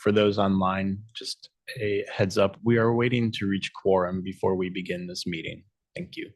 For those online, just a heads up, we are waiting to reach quorum before we begin this meeting. Thank you.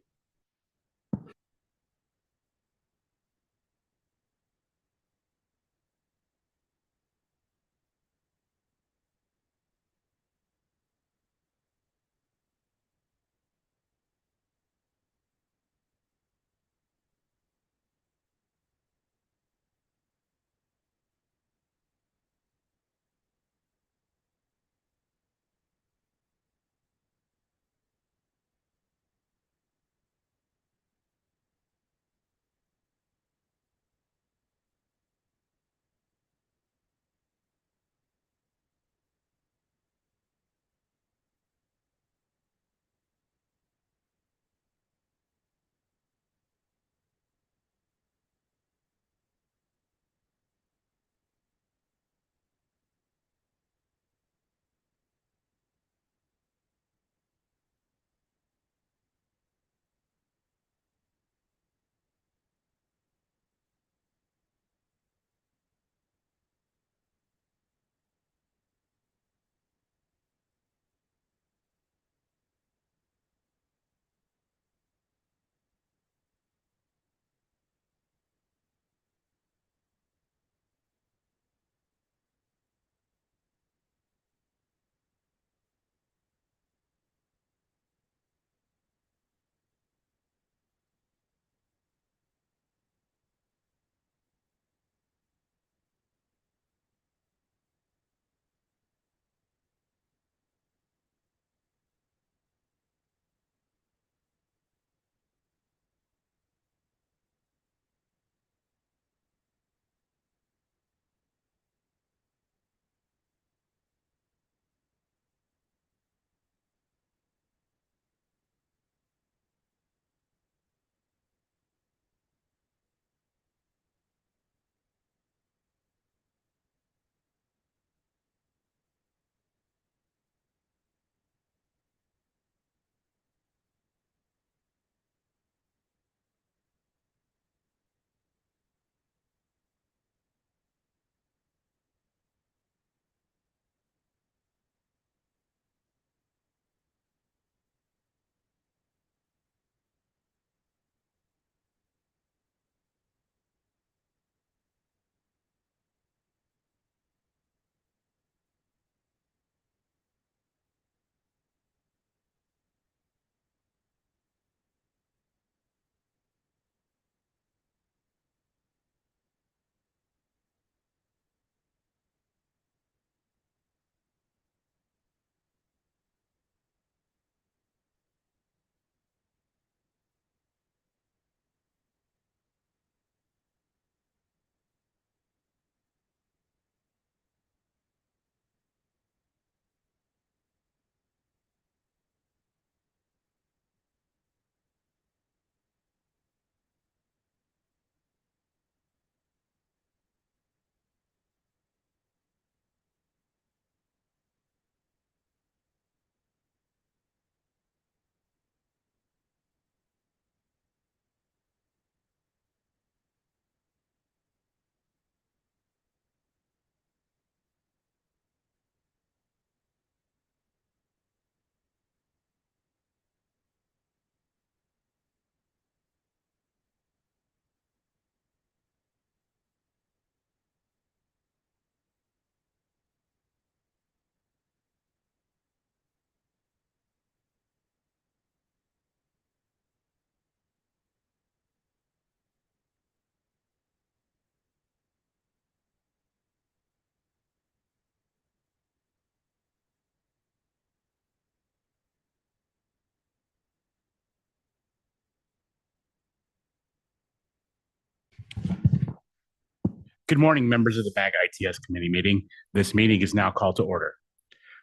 Good morning, members of the MAG ITS committee meeting. This meeting is now called to order.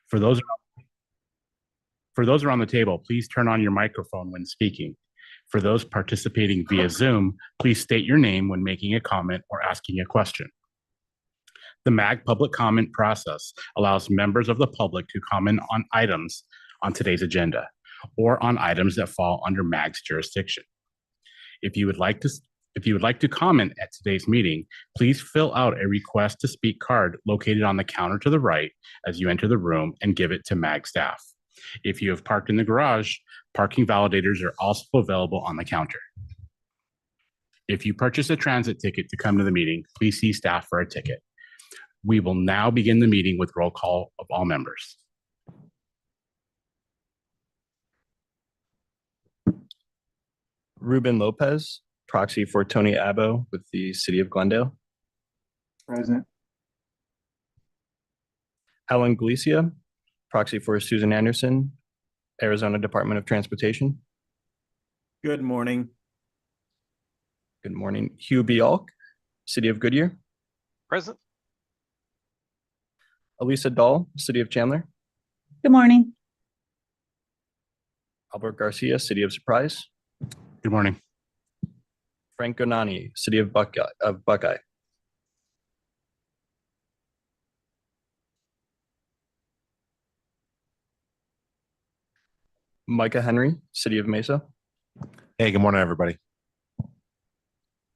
For those around the table, please turn on your microphone when speaking. For those participating via Zoom, please state your name when making a comment or asking a question. The MAG public comment process allows members of the public to comment on items on today's agenda or on items that fall under MAG's jurisdiction. If you would like If you would like to comment at today's meeting, please fill out a request to speak card located on the counter to the right as you enter the room and give it to MAG staff. If you have parked in the garage, parking validators are also available on the counter. If you purchase a transit ticket to come to the meeting, please see staff for a ticket. We will now begin the meeting with roll call of all members. Ruben Lopez, proxy for Tony Abbo with the City of Glendale. Present. Alan Galicia, proxy for Susan Anderson, Arizona Department of Transportation. Good morning. Good morning. Hugh Bialk, City of Goodyear. Present. Elisa Dahl, City of Chandler. Good morning. Albert Garcia, City of Surprise. Good morning. Frank Gonani, City of Buckeye. Micah Henry, City of Mesa. Hey, good morning, everybody.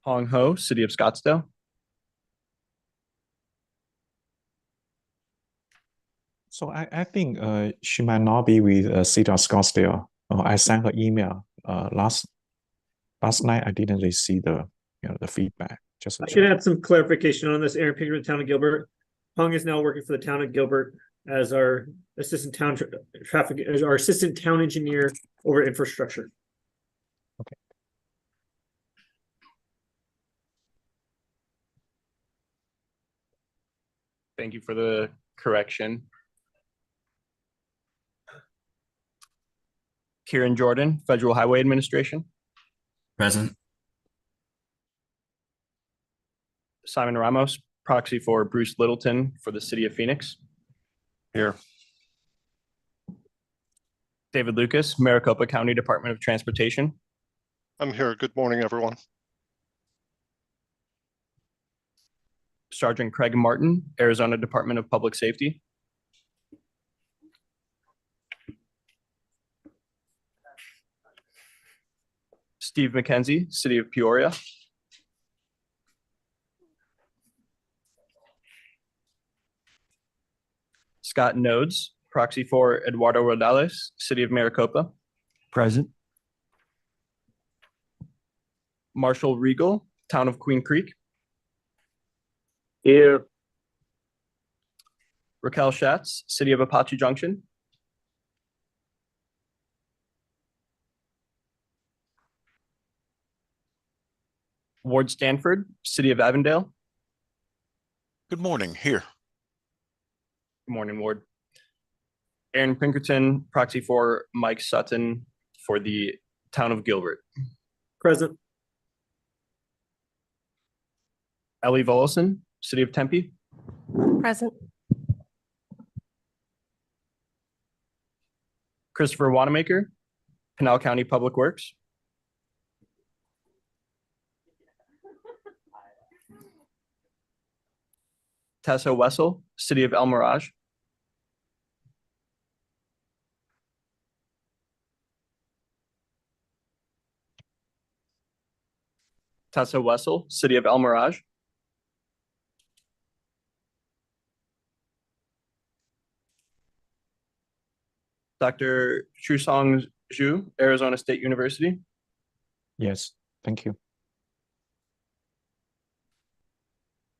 Hong Ho, City of Scottsdale. So I think she might not be with City of Scottsdale. I sent her email last night. I didn't receive the feedback. Just to I should check. add some clarification on this. Aaron Pinkerton, Town of Gilbert. Hung is now working for the Town of Gilbert as our assistant town our assistant town engineer over infrastructure. Thank you for the correction. Kieran Jordan, Federal Highway Administration. Present. Simon Ramos, proxy for Bruce Littleton for the City of Phoenix. Here. David Lucas, Maricopa County Department of Transportation. I'm here. Good morning, everyone. Sergeant Craig Martin, Arizona Department of Public Safety. Steve McKenzie, City of Peoria. Scott Nodes, proxy for Eduardo Rodales, City of Maricopa. Present. Marshall Regal, Town of Queen Creek. Here. Raquel Schatz, City of Apache Junction. Ward Stanford, City of Avondale. Good morning. Here. Good morning, Ward. Aaron Pinkerton, proxy for Mike Sutton for the Town of Gilbert. Present. Ellie Volleson, City of Tempe. Present. Christopher Wanamaker, Pinal County Public Works. Tessa Wessel, City of El Mirage. Tessa Wessel, City of El Mirage. Dr. Chusong Zhu, Arizona State University. Yes, thank you.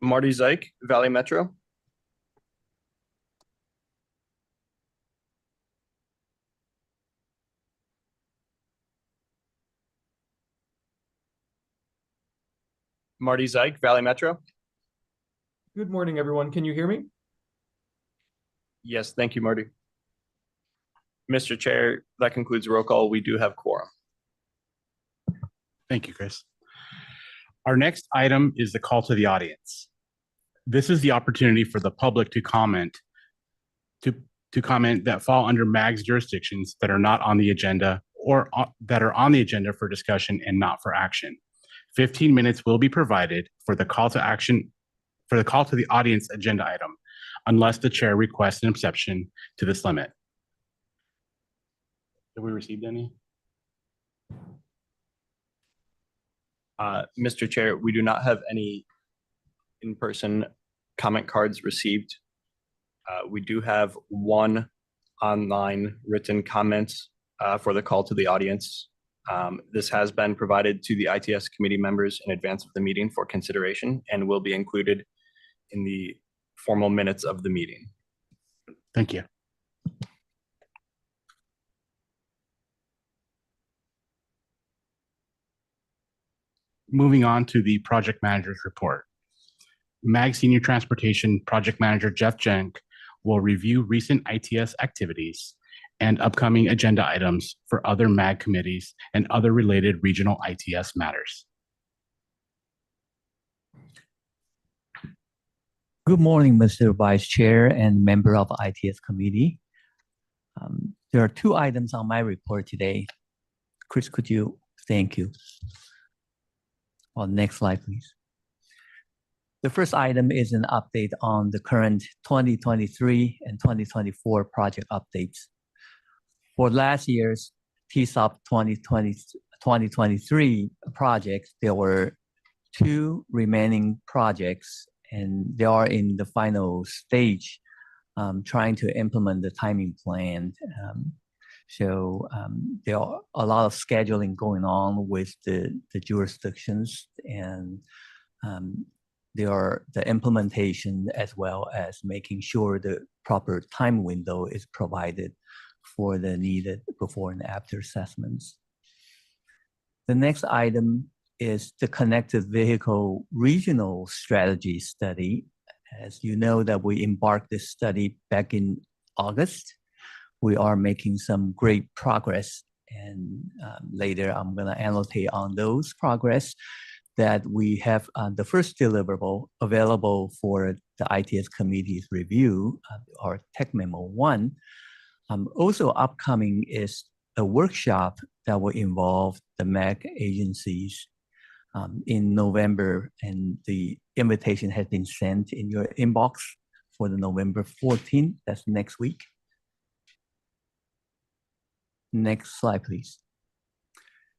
Marty Zeich, Valley Metro. Marty Zeich, Valley Metro. Good morning, everyone. Can you hear me? Yes, thank you, Marty. Mr. Chair, that concludes roll call. We do have quorum. Thank you, Chris. Our next item is the call to the audience. This is the opportunity for the public to comment that fall under MAG's jurisdictions that are not on the agenda or that are on the agenda for discussion and not for action. 15 minutes will be provided for the call to the audience agenda item, unless the chair requests an exception to this limit. Have we received any? Mr. Chair, we do not have any in-person comment cards received. We do have one online written comment for the call to the audience. This has been provided to the ITS committee members in advance of the meeting for consideration and will be included in the formal minutes of the meeting. Thank you. Moving on to the project manager's report. MAG Senior Transportation Project Manager Jeff Jenk will review recent ITS activities and upcoming agenda items for other MAG committees and other related regional ITS matters. Good morning, Mr. Vice Chair and member of ITS committee. There are 2 items on my report today. Chris, could you? Thank you. Well, next slide, please. The first item is an update on the current 2023 and 2024 project updates. For last year's TSOP 2023 projects, there were 2 remaining projects, and they are in the final stage, trying to implement the timing plan. There are a lot of scheduling going on with the jurisdictions, and there are the implementation as well as making sure the proper time window is provided for the needed before and after assessments. The next item is the connected vehicle regional strategy study. As you know that we embarked this study back in August. We are making some great progress, and later I'm going to annotate on those progress that we have the first deliverable available for the ITS committee's review, our Tech Memo 1. Also upcoming is a workshop that will involve the MAG agencies in November, and the invitation has been sent in your inbox for the November 14th, that's next week. Next slide, please.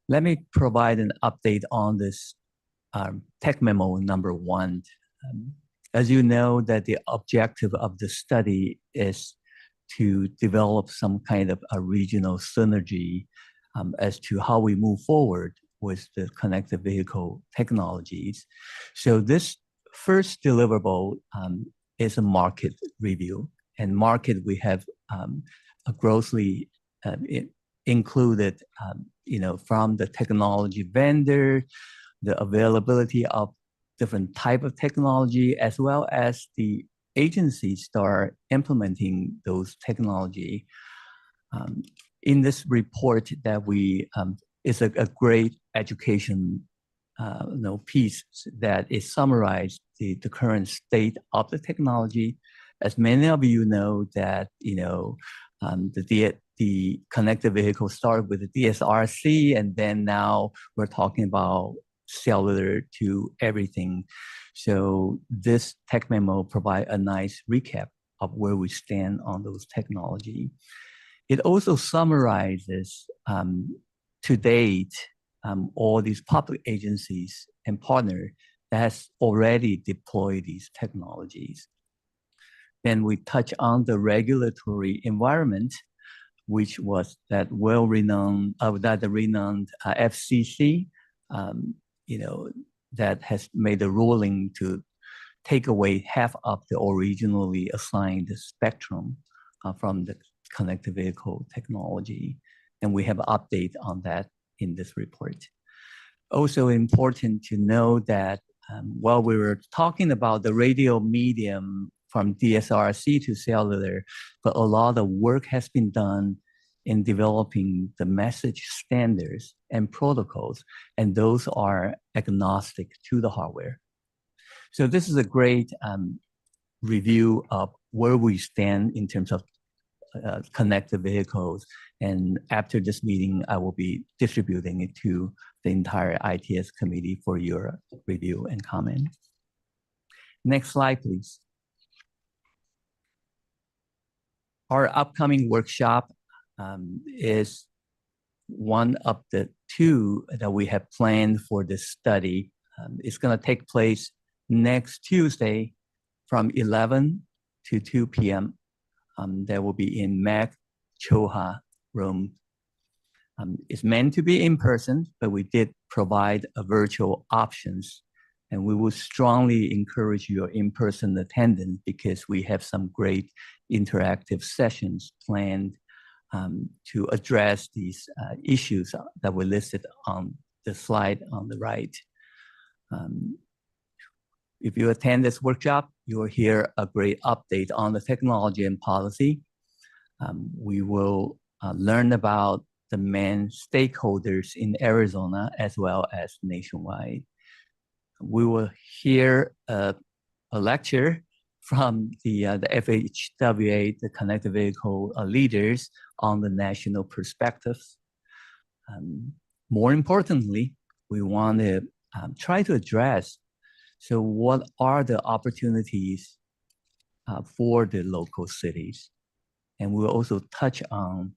Let me provide an update on this Tech Memo number 1. As you know, that the objective of the study is to develop some kind of a regional synergy as to how we move forward with the connected vehicle technologies. So this first deliverable is a market review, and market we have a grossly included, from the technology vendor, the availability of different type of technology, as well as the agencies that are implementing those technology. In this report that we, is a great education piece that is summarized the current state of the technology. As many of you know that, the connected vehicle started with the DSRC, and then now we're talking about cellular to everything. So this Tech Memo provides a nice recap of where we stand on those technology. It also summarizes to date all these public agencies and partners that has already deployed these technologies. Then we touch on the regulatory environment, which was that well-renowned, the renowned FCC, that has made a ruling to take away half of the originally assigned spectrum from the connected vehicle technology. And we have an update on that in this report. Also important to know that while we were talking about the radio medium from DSRC to cellular, but a lot of work has been done in developing the message standards and protocols, and those are agnostic to the hardware. So this is a great review of where we stand in terms of connected vehicles. And after this meeting, I will be distributing it to the entire ITS committee for your review and comment. Next slide, please. Our upcoming workshop is one of the two that we have planned for this study. It's going to take place next Tuesday from 11 to 2 p.m. That will be in Mac Choha room. It's meant to be in person, but we did provide a virtual options. And we would strongly encourage your in-person attendance because we have some great interactive sessions planned to address these issues that were listed on the slide on the right. If you attend this workshop, you will hear a great update on the technology and policy. We will learn about the main stakeholders in Arizona as well as nationwide. We will hear a lecture from the FHWA, the connected vehicle leaders on the national perspectives. More importantly, we want to try to address, so what are the opportunities for the local cities? And we'll also touch on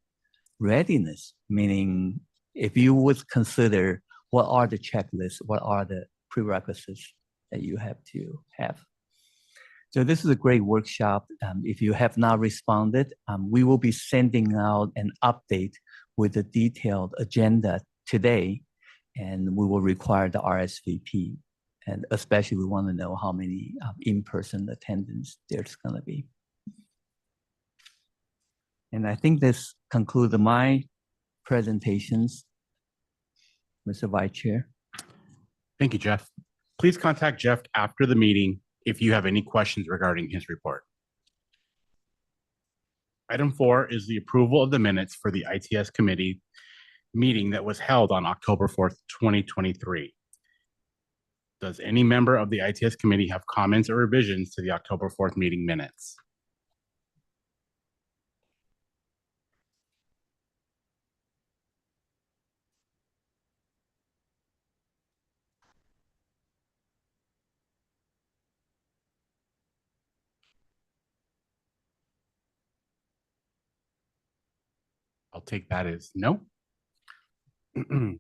readiness, meaning if you would consider what are the checklists, what are the prerequisites that you have to have. So this is a great workshop. If you have not responded, we will be sending out an update with a detailed agenda today, and we will require the RSVP. And especially we want to know how many in-person attendance there's going to be. And I think this concludes my presentations, Mr. Vice Chair. Thank you, Jeff. Please contact Jeff after the meeting if you have any questions regarding his report. Item 4 is the approval of the minutes for the ITS committee meeting that was held on October 4th, 2023. Does any member of the ITS committee have comments or revisions to the October 4th meeting minutes? I'll take that as no. I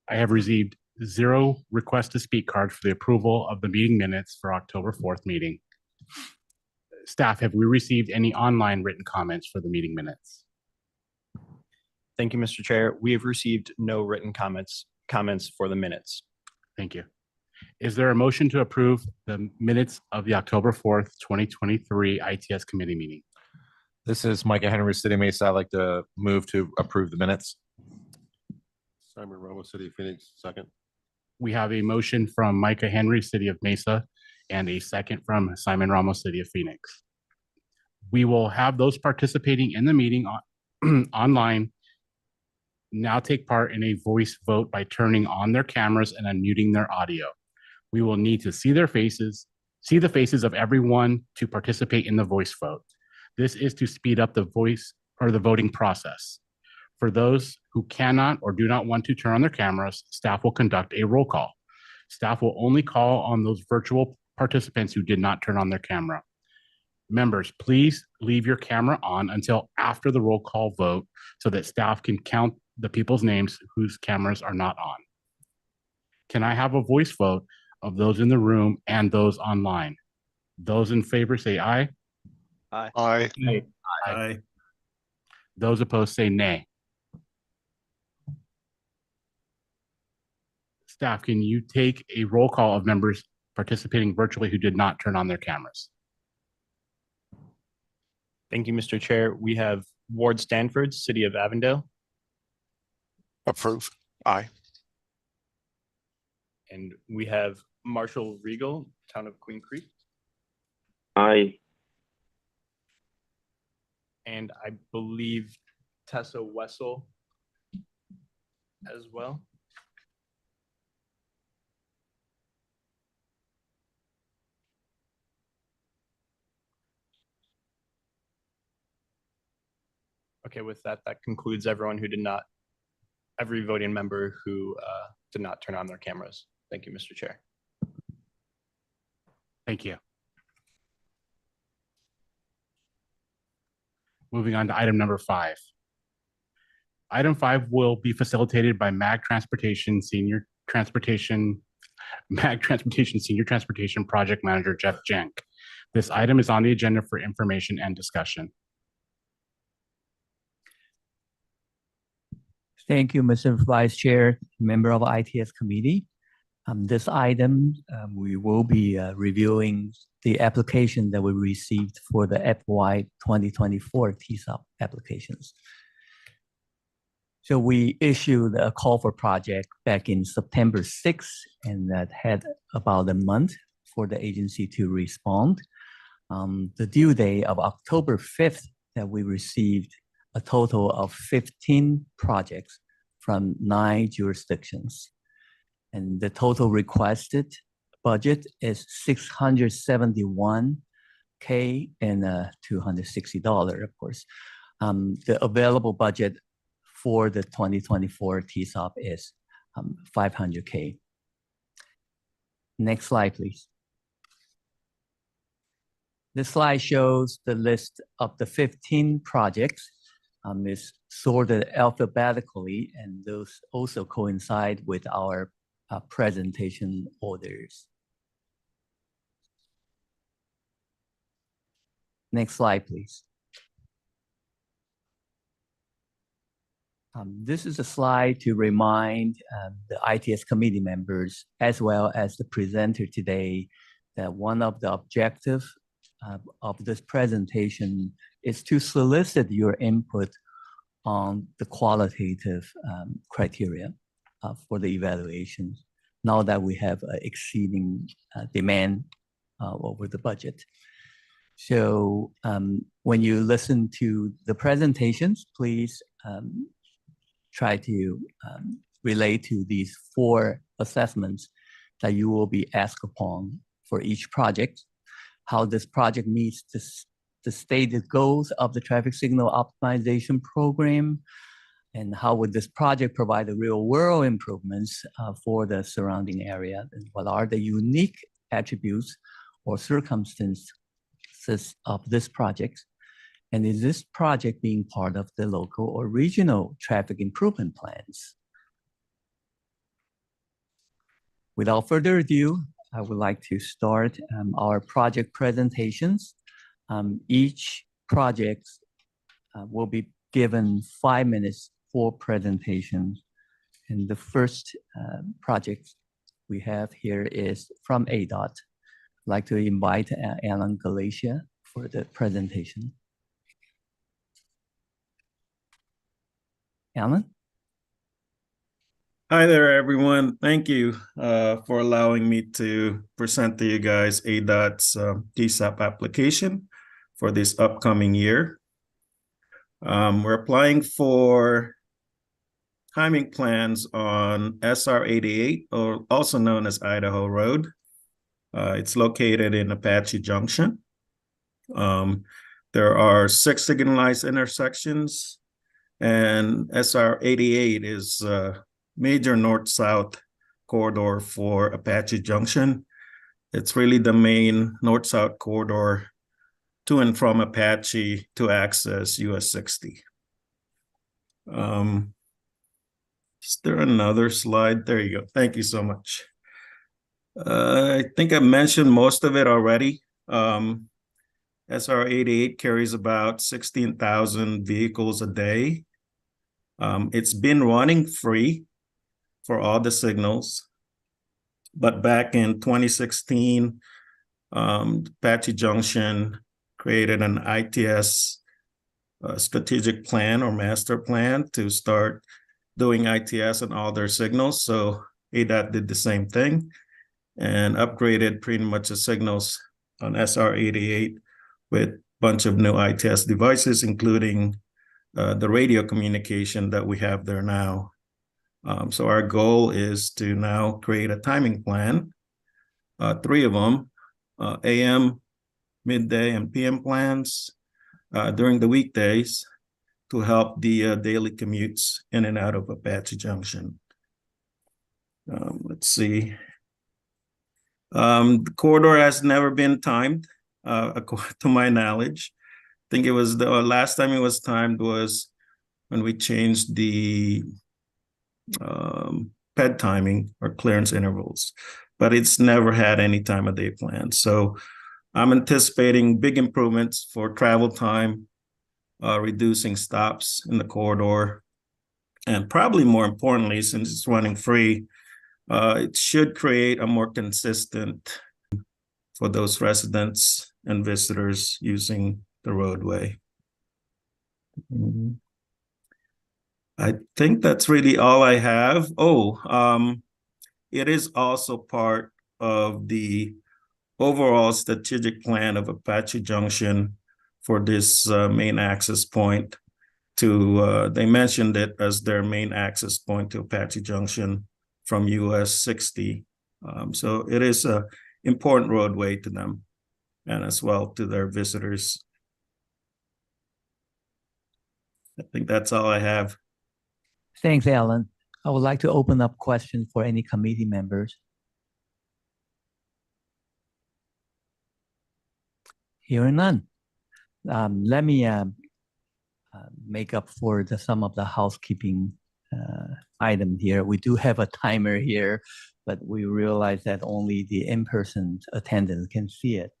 have received 0 requests to speak cards for the approval of the meeting minutes for October 4th meeting. Staff, have we received any online written comments for the meeting minutes? Thank you, Mr. Chair. We have received no written comments for the minutes. Thank you. Is there a motion to approve the minutes of the October 4th, 2023 ITS committee meeting? This is Micah Henry, City of Mesa. I'd like to move to approve the minutes. Simon Ramos, City of Phoenix, second. We have a motion from Micah Henry, City of Mesa, and a second from Simon Ramos, City of Phoenix. We will have those participating in the meeting online now take part in a voice vote by turning on their cameras and unmuting their audio. We will need to see the faces of everyone to participate in the voice vote. This is to speed up the voting process. For those who cannot or do not want to turn on their cameras, staff will conduct a roll call. Staff will only call on those virtual participants who did not turn on their camera. Members, please leave your camera on until after the roll call vote so that staff can count the people's names whose cameras are not on. Can I have a voice vote of those in the room and those online? Those in favor say aye. Aye. Aye. Those opposed say nay. Staff, can you take a roll call of members participating virtually who did not turn on their cameras? Thank you, Mr. Chair. We have Ward Stanford, City of Avondale, Approve. Aye. and we have Marshall Regal, Town of Queen Creek, Aye. and I believe Tessa Wessel as well. Okay, with that, that concludes everyone who did not, every voting member who did not turn on their cameras. Thank you, Mr. Chair. Thank you. Moving on to item number 5. Item 5 will be facilitated by MAG Transportation Senior Transportation Project Manager Jeff Jenk. This item is on the agenda for information and discussion. Thank you, Mr. Vice Chair, member of ITS Committee. This item, we will be reviewing the application that we received for the FY 2024 TSOP applications. So we issued a call for project back in September 6th, and that had about a month for the agency to respond. The due date of October 5th that we received a total of 15 projects from 9 jurisdictions. And the total requested budget is $671K and $260, of course. The available budget for the 2024 TSOP is $500K. Next slide, please. This slide shows the list of the 15 projects. It's sorted alphabetically, and those also coincide with our presentation orders. Next slide, please. This is a slide to remind the ITS committee members, as well as the presenter today, that one of the objectives of this presentation is to solicit your input on the qualitative criteria for the evaluation, now that we have exceeding demand over the budget. So when you listen to the presentations, please try to relate to these 4 assessments that you will be asked upon for each project, how this project meets the stated goals of the traffic signal optimization program, and how would this project provide the real world improvements for the surrounding area, and what are the unique attributes or circumstances of this project, and is this project being part of the local or regional traffic improvement plans? Without further ado, I would like to start our project presentations. Each project will be given 5 minutes for presentation. And the first project we have here is from ADOT. I'd like to invite Alan Galatia for the presentation. Alan? Hi there, everyone. Thank you for allowing me to present to you guys ADOT's TSOP application for this upcoming year. We're applying for timing plans on SR 88, or also known as Idaho Road. It's located in Apache Junction. There are 6 signalized intersections, and SR 88 is major north-south corridor for Apache Junction. It's really the main north-south corridor to and from Apache to access US 60. Is there another slide? There you go. Thank you so much. I think I mentioned most of it already. SR 88 carries about 16,000 vehicles a day. It's been running free for all the signals. But back in 2016, Apache Junction created an ITS strategic plan or master plan to start doing ITS on all their signals. So ADOT did the same thing and upgraded pretty much the signals on SR 88 with a bunch of new ITS devices, including the radio communication that we have there now. So our goal is to now create a timing plan, 3 of them, AM, midday, and PM plans during the weekdays to help the daily commutes in and out of Apache Junction. Let's see. The corridor has never been timed, to my knowledge. I think it was the last time it was timed was when we changed the ped timing or clearance intervals, but it's never had any time of day plan. So I'm anticipating big improvements for travel time, reducing stops in the corridor, and probably more importantly, since it's running free, it should create a more consistent for those residents and visitors using the roadway. I think that's really all I have. It is also part of the overall strategic plan of Apache Junction for this main access point to, they mentioned it as their main access point to Apache Junction from US 60. So it is an important roadway to them and as well to their visitors. I think that's all I have. Thanks, Alan. I would like to open up questions for any committee members. Hearing none. Let me make up for some of the housekeeping item here. We do have a timer here, but we realize that only the in-person attendants can see it.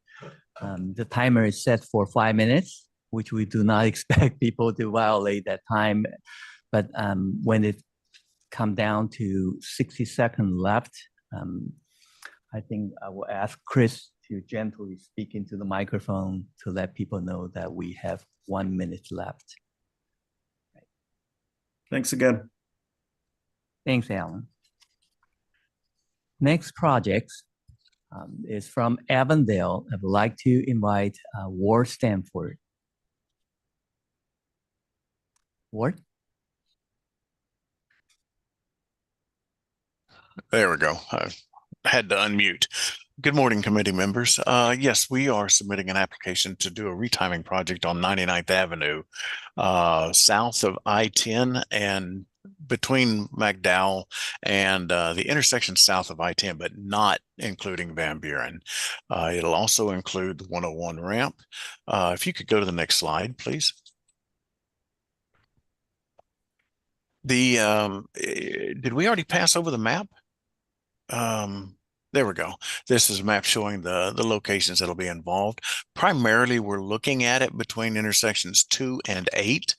The timer is set for 5 minutes, which we do not expect people to violate that time. But when it comes down to 60 seconds left, I think I will ask Chris to gently speak into the microphone to let people know that we have 1 minute left. Thanks again. Thanks, Alan. Next project is from Avondale. I would like to invite Ward Stanford. Ward? There we go. I had to unmute. Good morning, committee members. Yes, we are submitting an application to do a retiming project on 99th Avenue, south of I-10 and between McDowell and the intersection south of I-10, but not including Van Buren. It'll also include the 101 ramp. If you could go to the next slide, please. Did we already pass over the map? There we go. This is a map showing the locations that'll be involved. Primarily, we're looking at it between intersections 2 and 8.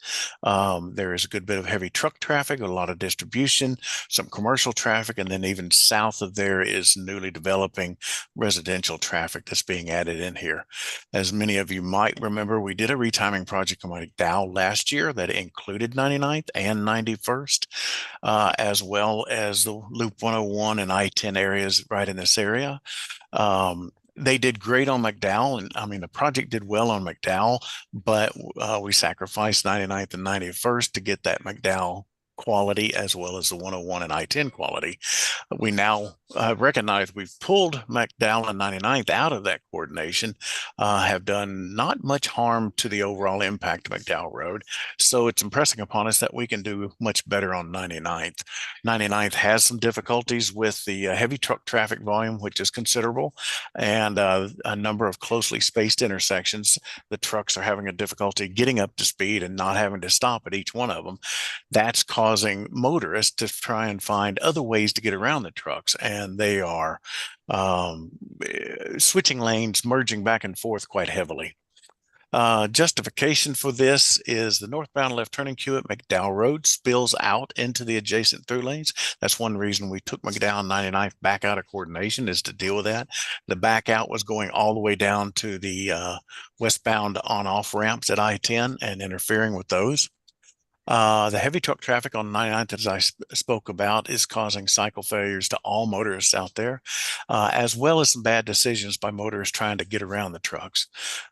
There is a good bit of heavy truck traffic, a lot of distribution, some commercial traffic, and then even south of there is newly developing residential traffic that's being added in here. As many of you might remember, we did a retiming project on McDowell last year that included 99th and 91st, as well as the Loop 101 and I-10 areas right in this area. They did great on McDowell, and I mean the project did well on McDowell, but we sacrificed 99th and 91st to get that McDowell quality as well as the 101 and I-10 quality. We now recognize we've pulled McDowell and 99th out of that coordination, have done not much harm to the overall impact of McDowell Road. So it's impressing upon us that we can do much better on 99th. 99th has some difficulties with the heavy truck traffic volume, which is considerable, and a number of closely spaced intersections. The trucks are having a difficulty getting up to speed and not having to stop at each one of them. That's causing motorists to try and find other ways to get around the trucks, and they are switching lanes, merging back and forth quite heavily. Justification for this is the northbound left turning queue at McDowell Road spills out into the adjacent through lanes. That's one reason we took McDowell and 99th back out of coordination, is to deal with that. The back out was going all the way down to the westbound on-off ramps at I-10 and interfering with those. The heavy truck traffic on 99th, as I spoke about, is causing cycle failures to all motorists out there, as well as some bad decisions by motorists trying to get around the trucks.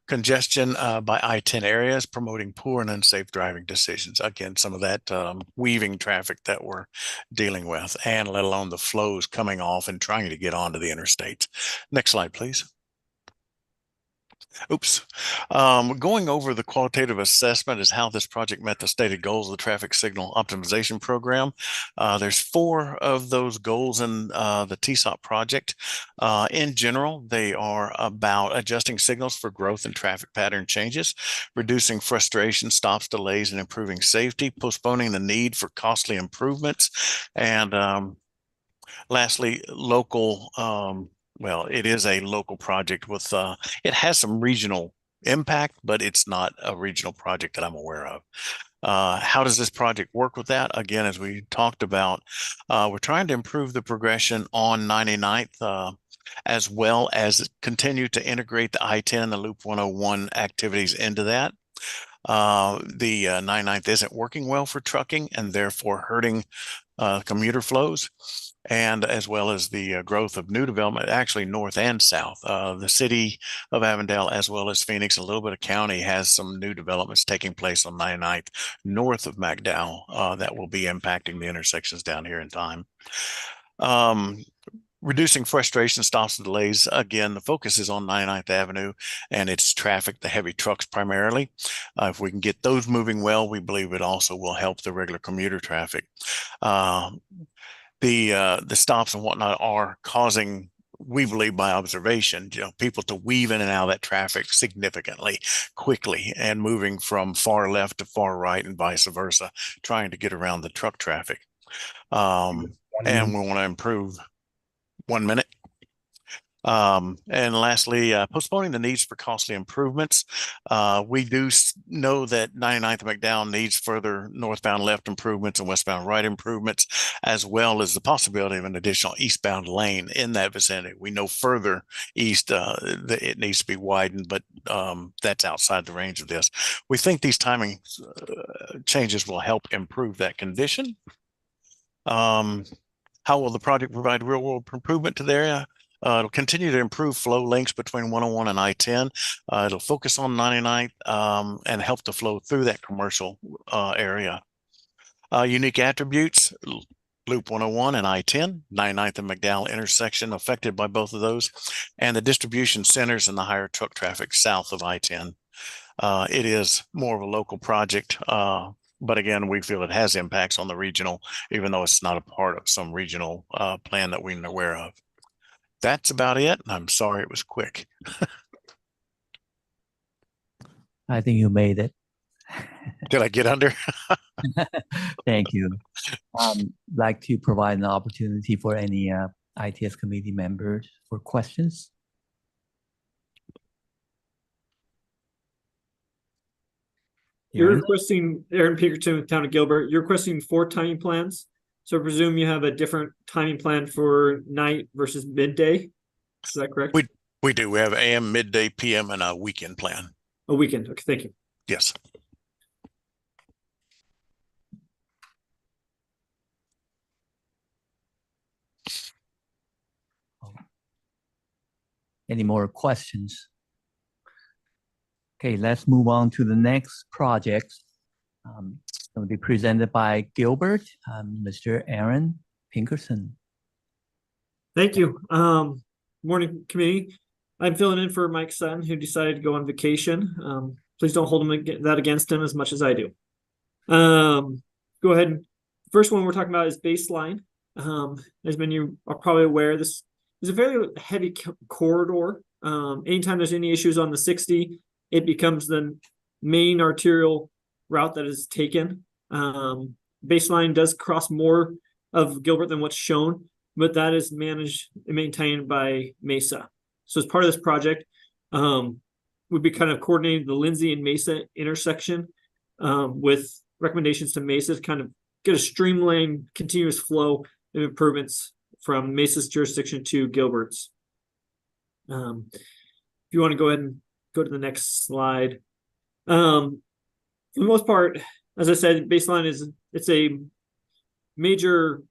Congestion by I-10 areas promoting poor and unsafe driving decisions. Again, some of that weaving traffic that we're dealing with, and let alone the flows coming off and trying to get onto the interstates. Next slide, please. Oops. Going over the qualitative assessment is how this project met the stated goals of the traffic signal optimization program. There's 4 of those goals in the TSOP project. In general, they are about adjusting signals for growth and traffic pattern changes, reducing frustration, stops, delays, and improving safety, postponing the need for costly improvements, and lastly, local well, it is a local project with, it has some regional impact, but it's not a regional project that I'm aware of. How does this project work with that? Again, as we talked about, we're trying to improve the progression on 99th, as well as continue to integrate the I-10 and the Loop 101 activities into that. The 99th isn't working well for trucking and therefore hurting commuter flows, and as well as the growth of new development, actually north and south. The city of Avondale, as well as Phoenix, a little bit of county, has some new developments taking place on 99th north of McDowell that will be impacting the intersections down here in time. Reducing frustration, stops, and delays. Again, the focus is on 99th Avenue and its traffic, the heavy trucks primarily. If we can get those moving well, we believe it also will help the regular commuter traffic. The stops and whatnot are causing, we believe by observation, people to weave in and out of that traffic significantly, quickly, and moving from far left to far right and vice versa, trying to get around the truck traffic. And we want to improve. 1 minute. And lastly, postponing the needs for costly improvements. We do know that 99th and McDowell needs further northbound left improvements and westbound right improvements, as well as the possibility of an additional eastbound lane in that vicinity. We know further east, it needs to be widened, but that's outside the range of this. We think these timing changes will help improve that condition. How will the project provide real-world improvement to the area? It'll continue to improve flow links between 101 and I-10. It'll focus on 99th and help the flow through that commercial area. Unique attributes, Loop 101 and I-10, 99th and McDowell intersection affected by both of those, and the distribution centers and the higher truck traffic south of I-10. It is more of a local project. But again, we feel it has impacts on the regional, even though it's not a part of some regional plan that we're aware of. That's about it. I'm sorry it was quick. I think you made it. Did I get under? Thank you. Like to provide an opportunity for any ITS committee members for questions. You're requesting, Aaron Pinkerton, Town of Gilbert, you're requesting 4 timing plans. So I presume you have a different timing plan for night versus midday. Is that correct? We do. We have AM, midday, PM, and a weekend plan. A weekend. Okay, thank you. Yes. Any more questions? Okay, let's move on to the next project. It's going to be presented by Gilbert, Mr. Aaron Pinkerton. Thank you. Morning, committee. I'm filling in for Mike's son, who decided to go on vacation. Please don't hold that against him as much as I do. Go ahead. First one we're talking about is Baseline. As many of you are probably aware, this is a very heavy corridor. Anytime there's any issues on the 60, it becomes the main arterial route that is taken. Baseline does cross more of Gilbert than what's shown, but that is managed and maintained by Mesa. So as part of this project, we'd be kind of coordinating the Lindsay and Mesa intersection with recommendations to Mesa to kind of get a streamlined, continuous flow of improvements from Mesa's jurisdiction to Gilbert's. If you want to go ahead and go to the next slide. For the most part, as I said, Baseline it's a major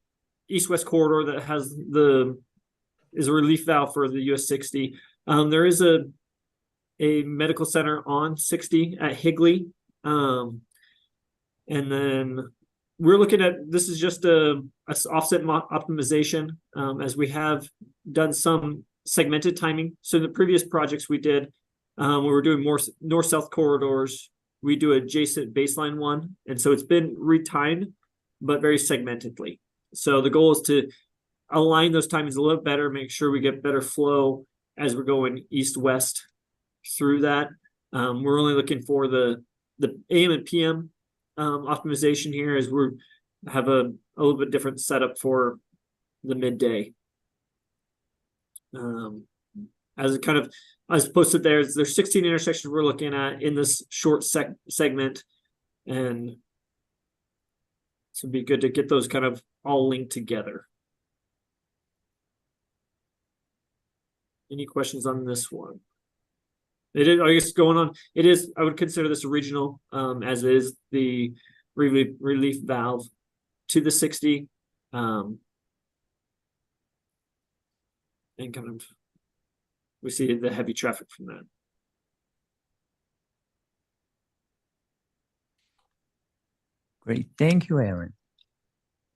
east-west corridor that has is a relief valve for the US 60. There is a medical center on 60 at Higley. And then we're looking at, this is just a offset optimization, as we have done some segmented timing. So the previous projects we did, When we're doing more north-south corridors, we do adjacent baseline one. And so it's been retimed, but very segmentedly. So the goal is to align those timings a little better, make sure we get better flow as we're going east-west through that. We're only looking for the AM and PM optimization here as we have a little bit different setup for the midday. As it kind of, as posted there's 16 intersections we're looking at in this short segment, and so it'd be good to get those kind of all linked together. Any questions on this one? It is, I guess, going on. It is, I would consider this a regional, as is the relief valve to the 60. And kind of, we see the heavy traffic from that. Great, thank you, Aaron.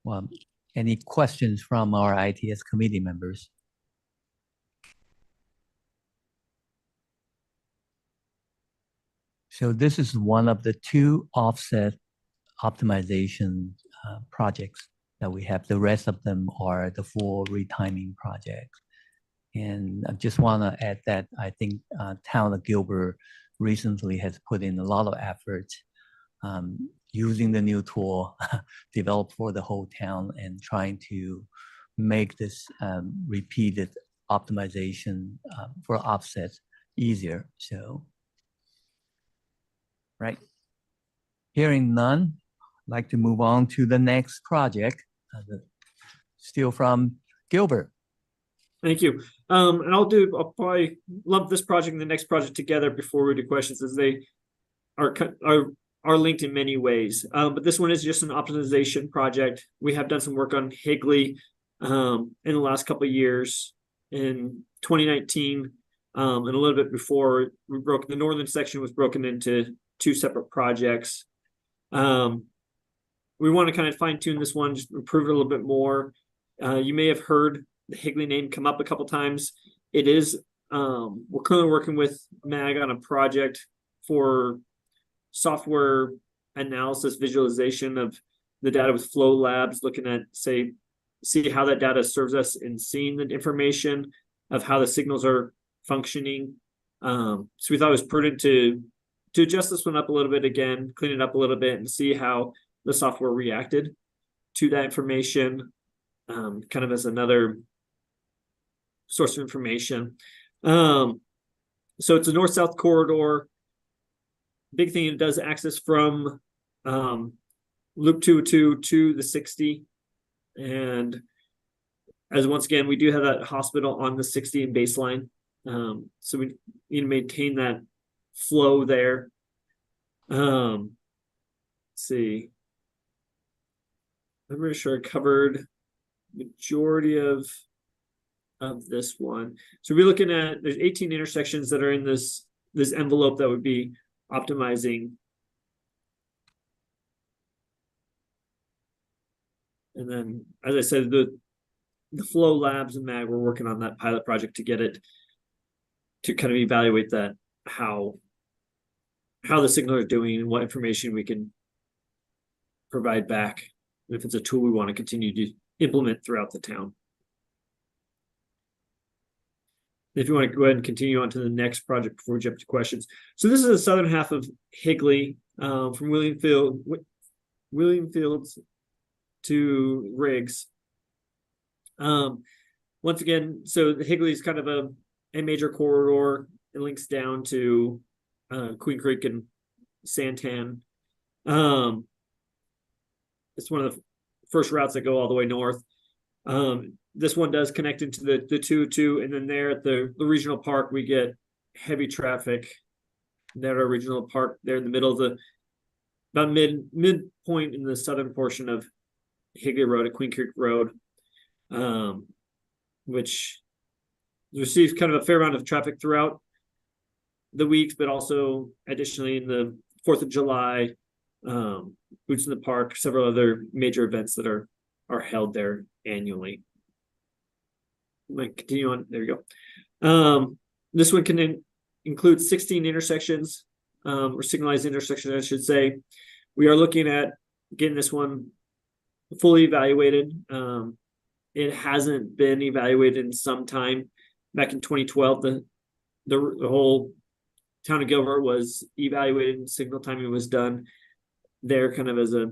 Well, any questions from our ITS committee members? So this is one of the two offset optimization projects that we have. The rest of them are the full retiming projects. And I just want to add that I think Town of Gilbert recently has put in a lot of effort using the new tool developed for the whole town and trying to make this repeated optimization for offsets easier. So, right. Hearing none, I'd like to move on to the next project, still from Gilbert. Thank you. And I'll probably lump this project and the next project together before we do questions, as they are linked in many ways. But this one is just an optimization project. We have done some work on Higley in the last couple of years. In 2019 and a little bit before, the northern section was broken into two separate projects. We want to kind of fine tune this one, just improve it a little bit more. You may have heard the Higley name come up a couple times. It is, we're currently working with MAG on a project for software analysis, visualization of the data with Flow Labs, looking at, see how that data serves us in seeing the information of how the signals are functioning. So we thought it was prudent to adjust this one up a little bit again, clean it up a little bit, and see how the software reacted to that information, kind of as another source of information. So it's a north-south corridor. Big thing, it does access from Loop 202 to the 60. And as once again, we do have that hospital on the 60 and baseline. So we need to maintain that flow there. Let's see. I'm pretty sure I covered majority of this one. So we're looking at, there's 18 intersections that are in this envelope that would be optimizing. And then, as I said, the Flow Labs and MAG, we're working on that pilot project to get it to kind of evaluate that, how the signal are doing and what information we can provide back, if it's a tool we want to continue to implement throughout the town. If you want to go ahead and continue on to the next project before we jump to questions. So this is the southern half of Higley, from William Fields to Riggs. Once again, so the Higley is kind of a major corridor. It links down to Queen Creek and Santan. It's one of the first routes that go all the way north. This one does connect into the 202, and then there at the regional park, we get heavy traffic. There at our regional park, there in the middle of about midpoint in the southern portion of Higley Road at Queen Creek Road, which receives kind of a fair amount of traffic throughout the weeks, but also additionally in the 4th of July, Boots in the Park, several other major events that are held there annually. I'm going to continue on. There you go. This one can includes 16 intersections, or signalized intersections, I should say. We are looking at getting this one fully evaluated. It hasn't been evaluated in some time. Back in 2012, the whole town of Gilbert was evaluated and signal timing was done there kind of as a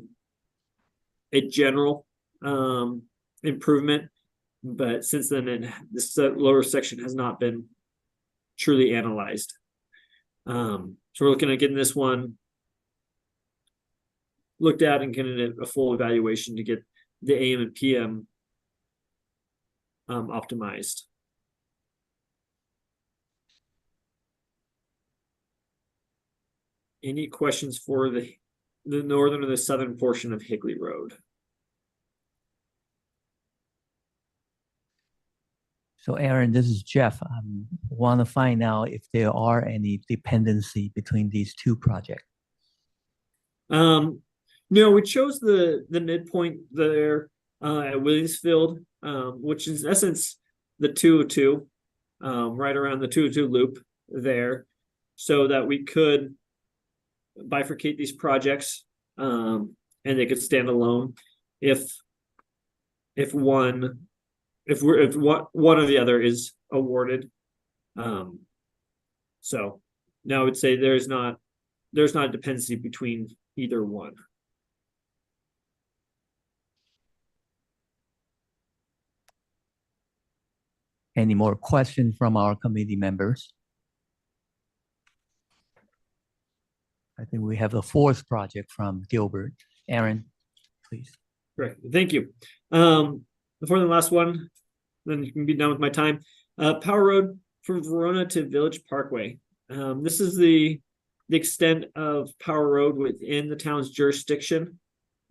general improvement. But since then, this lower section has not been truly analyzed. So we're looking at getting this one looked at and getting a full evaluation to get the AM and PM optimized. Any questions for the northern or the southern portion of Higley Road? So Aaron, this is Jeff. Want to find out if there are any dependency between these two projects. No, we chose the midpoint there at Williamsfield, which is in essence the 202, right around the 202 loop there, so that we could bifurcate these projects, and they could stand alone if one or the other is awarded. So now I would say there's not a dependency between either one. Any more questions from our committee members? I think we have the fourth project from Gilbert. Aaron, please. Correct. Thank you. Before the last one, then you can be done with my time. Power Road from Verona to Village Parkway. This is the extent of Power Road within the town's jurisdiction.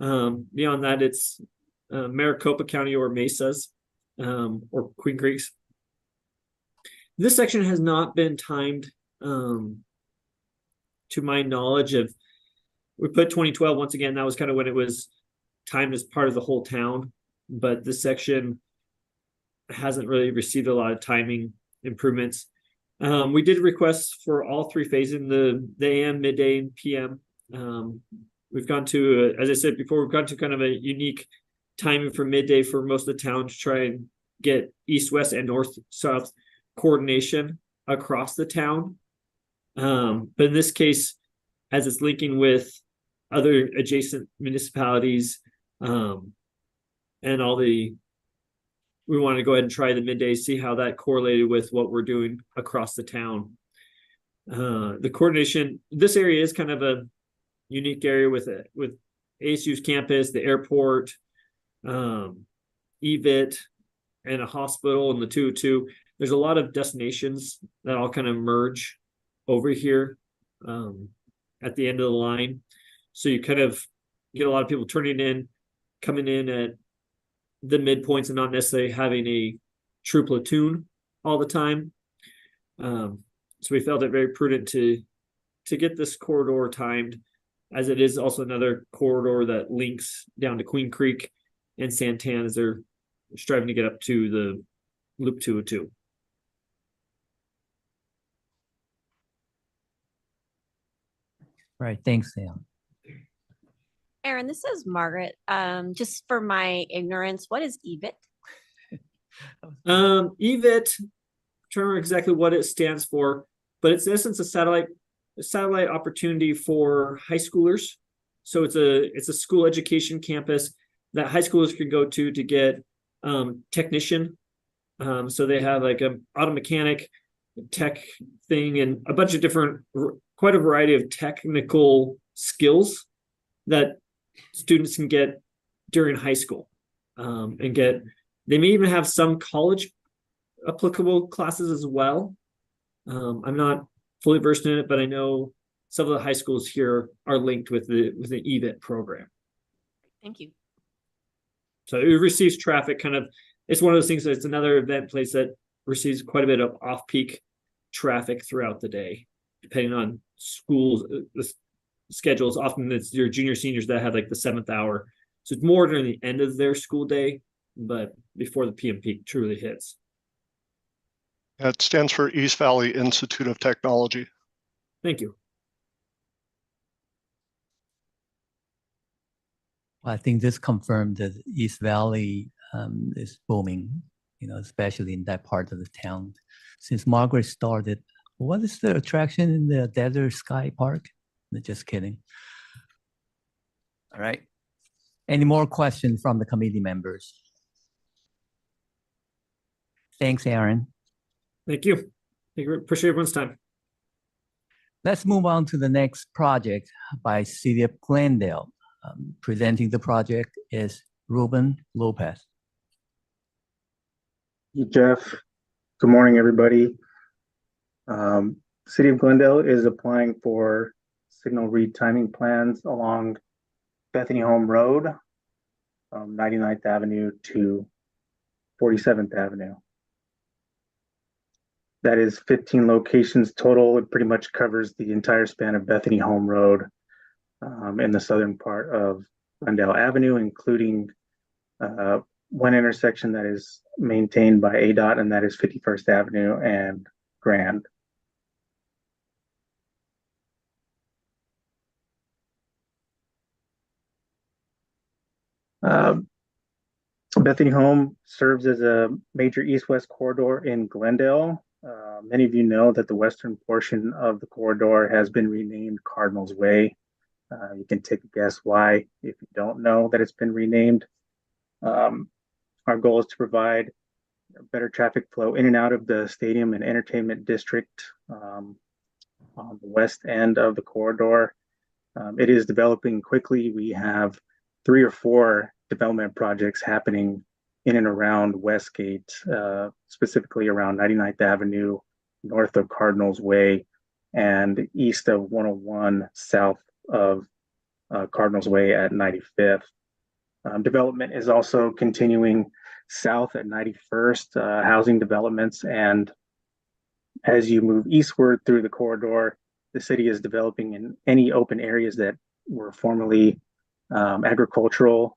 Beyond that, it's Maricopa County or Mesas, or Queen Creeks. This section has not been timed, to my knowledge. We put 2012 once again. That was kind of when it was timed as part of the whole town, but this section hasn't really received a lot of timing improvements. We did requests for all three phases, the AM, midday, and PM. We've gone to, as I said before, we've gone to kind of a unique timing for midday for most of the town to try and get east-west and north-south coordination across the town. But in this case, as it's linking with other adjacent municipalities, and we want to go ahead and try the midday, see how that correlated with what we're doing across the town. The coordination, this area is kind of a unique area with ASU's campus, the airport, EVIT, and a hospital in the 202. There's a lot of destinations that all kind of merge over here at the end of the line. So you kind of get a lot of people coming in at the midpoints and not necessarily having a true platoon all the time. So we felt it very prudent to get this corridor timed, as it is also another corridor that links down to Queen Creek and Santan as they're striving to get up to the Loop 202. Right, thanks, Sam. Aaron, this is Margaret. Just for my ignorance, what is EVIT? EVIT, I'm trying to remember exactly what it stands for, but it's in essence a satellite opportunity for high schoolers. So it's a school education campus that high schoolers can go to get technician. So they have like an auto mechanic tech thing and a bunch of different, quite a variety of technical skills that students can get during high school, they may even have some college applicable classes as well. I'm not fully versed in it, but I know some of the high schools here are linked with the EVIT program. Thank you. So it receives traffic it's one of those things that it's another event place that receives quite a bit of off-peak traffic throughout the day, depending on schools, the schedules. Often it's your junior seniors that have like the 7th hour. So it's more during the end of their school day, but before the PM peak truly hits. It stands for East Valley Institute of Technology. Thank you. I think this confirmed that East Valley is booming, especially in that part of the town. Since Margaret started, what is the attraction in the Desert Sky Park? Just kidding. All right. Any more questions from the committee members? Thanks, Aaron. Thank you. Appreciate everyone's time. Let's move on to the next project by City of Glendale. Presenting the project is Ruben Lopez. Hey, Jeff. Good morning, everybody. City of Glendale is applying for signal retiming plans along Bethany Home Road from 99th Avenue to 47th Avenue. That is 15 locations total. It pretty much covers the entire span of Bethany Home Road in the southern part of Glendale Avenue, including one intersection that is maintained by ADOT, and that is 51st Avenue and Grand. Bethany Home serves as a major east-west corridor in Glendale. Many of you know that the western portion of the corridor has been renamed Cardinals Way. You can take a guess why if you don't know that it's been renamed. Our goal is to provide better traffic flow in and out of the stadium and entertainment district on the west end of the corridor. It is developing quickly. We have 3 or 4 development projects happening in and around Westgate, specifically around 99th Avenue, north of Cardinals Way, and east of 101, south of Cardinals Way at 95th. Development is also continuing south at 91st, housing developments, and as you move eastward through the corridor, the city is developing in any open areas that were formerly agricultural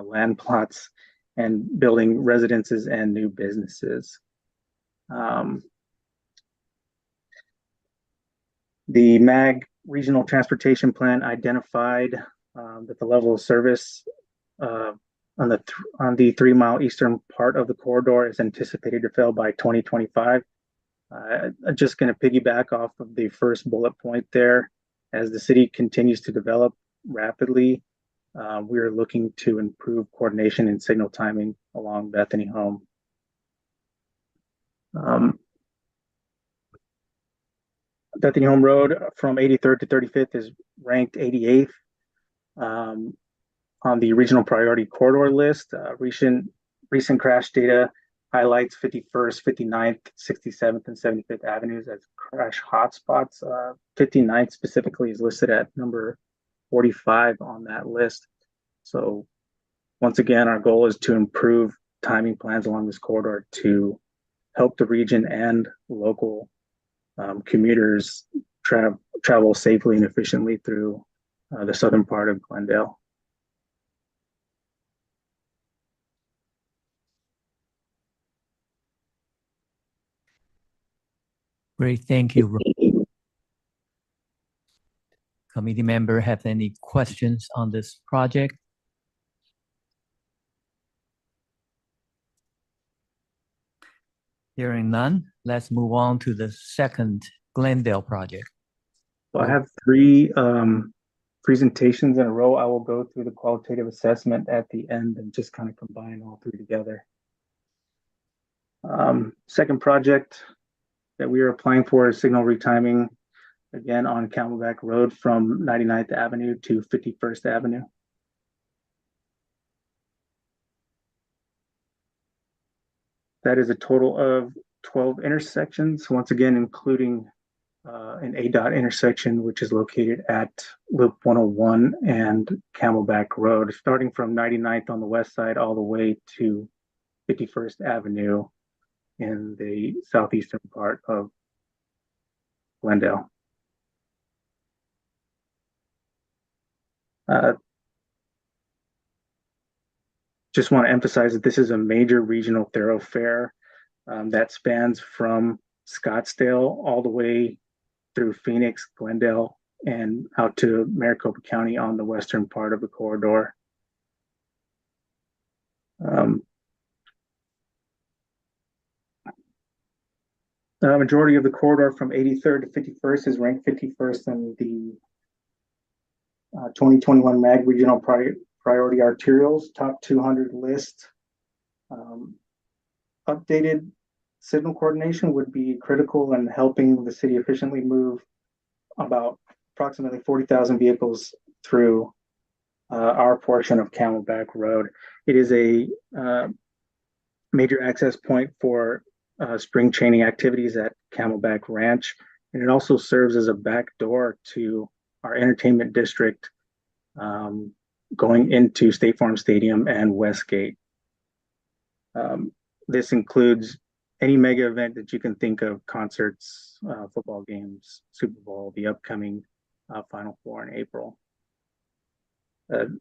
land plots and building residences and new businesses. The MAG Regional Transportation Plan identified that the level of service on the 3-mile eastern part of the corridor is anticipated to fail by 2025. I'm just going to piggyback off of the first bullet point there. As the city continues to develop rapidly, we are looking to improve coordination and signal timing along Bethany Home. Bethany Home Road from 83rd to 35th is ranked 88th on the regional priority corridor list. Recent crash data highlights 51st, 59th, 67th, and 75th Avenues as crash hotspots. 59th specifically is listed at number 45 on that list. So once again, our goal is to improve timing plans along this corridor to help the region and local commuters travel safely and efficiently through the southern part of Glendale. Great, thank you. Committee member have any questions on this project? Hearing none, let's move on to the second Glendale project. So I have 3 presentations in a row. I will go through the qualitative assessment at the end and just kind of combine all 3 together. Second project that we are applying for is signal retiming, again on Camelback Road from 99th Avenue to 51st Avenue. That is a total of 12 intersections, once again, including an ADOT intersection, which is located at Loop 101 and Camelback Road, starting from 99th on the west side all the way to 51st Avenue in the southeastern part of Glendale. Just want to emphasize that this is a major regional thoroughfare. that spans from Scottsdale all the way through Phoenix, Glendale, and out to Maricopa County on the western part of the corridor. The majority of the corridor from 83rd to 51st is ranked 51st in the 2021 MAG Regional Priority Arterials Top 200 list. Updated signal coordination would be critical in helping the city efficiently move about approximately 40,000 vehicles through our portion of Camelback Road. It is a major access point for spring training activities at Camelback Ranch, and it also serves as a back door to our entertainment district going into State Farm Stadium and Westgate. This includes any mega event that you can think of: concerts, football games, Super Bowl, the upcoming Final Four in April. In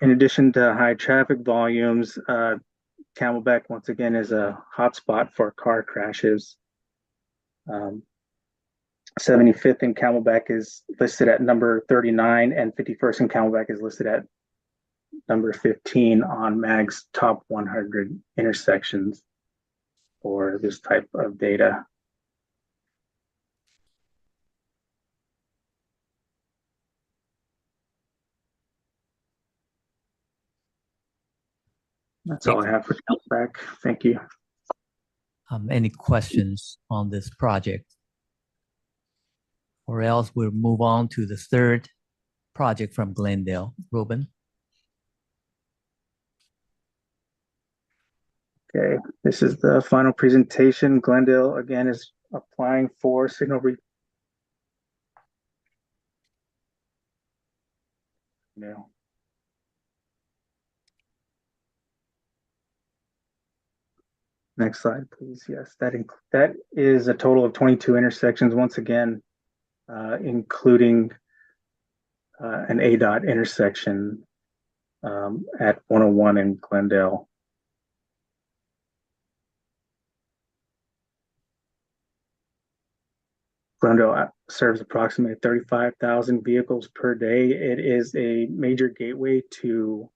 addition to high traffic volumes, Camelback once again is a hotspot for car crashes. 75th in Camelback is listed at number 39, and 51st in Camelback is listed at number 15 on MAG's top 100 intersections for this type of data. That's all I have for Camelback. Thank you. Any questions on this project? Or else we'll move on to the third project from Glendale. Ruben? Okay, this is the final presentation. Glendale again is applying for signal Next slide, please. Yes, that is a total of 22 intersections. Once again, including an ADOT intersection at 101 in Glendale. Glendale serves approximately 35,000 vehicles per day. It is a major gateway to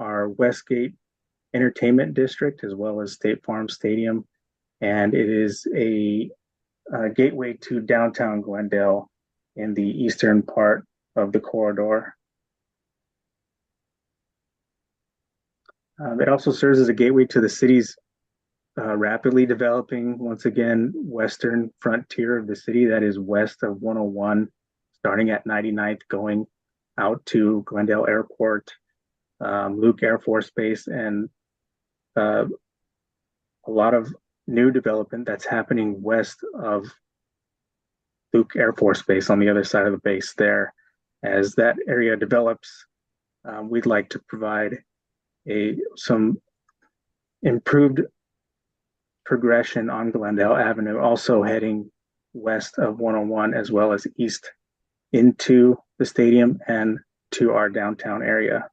our Westgate Entertainment District as well as State Farm Stadium, and it is a gateway to downtown Glendale in the eastern part of the corridor. It also serves as a gateway to the city's rapidly developing, once again, western frontier of the city that is west of 101, starting at 99th, going out to Glendale Airport, Luke Air Force Base, and a lot of new development that's happening west of Luke Air Force Base on the other side of the base there. As that area develops, we'd like to provide some improved progression on Glendale Avenue, also heading west of 101 as well as east into the stadium and to our downtown area.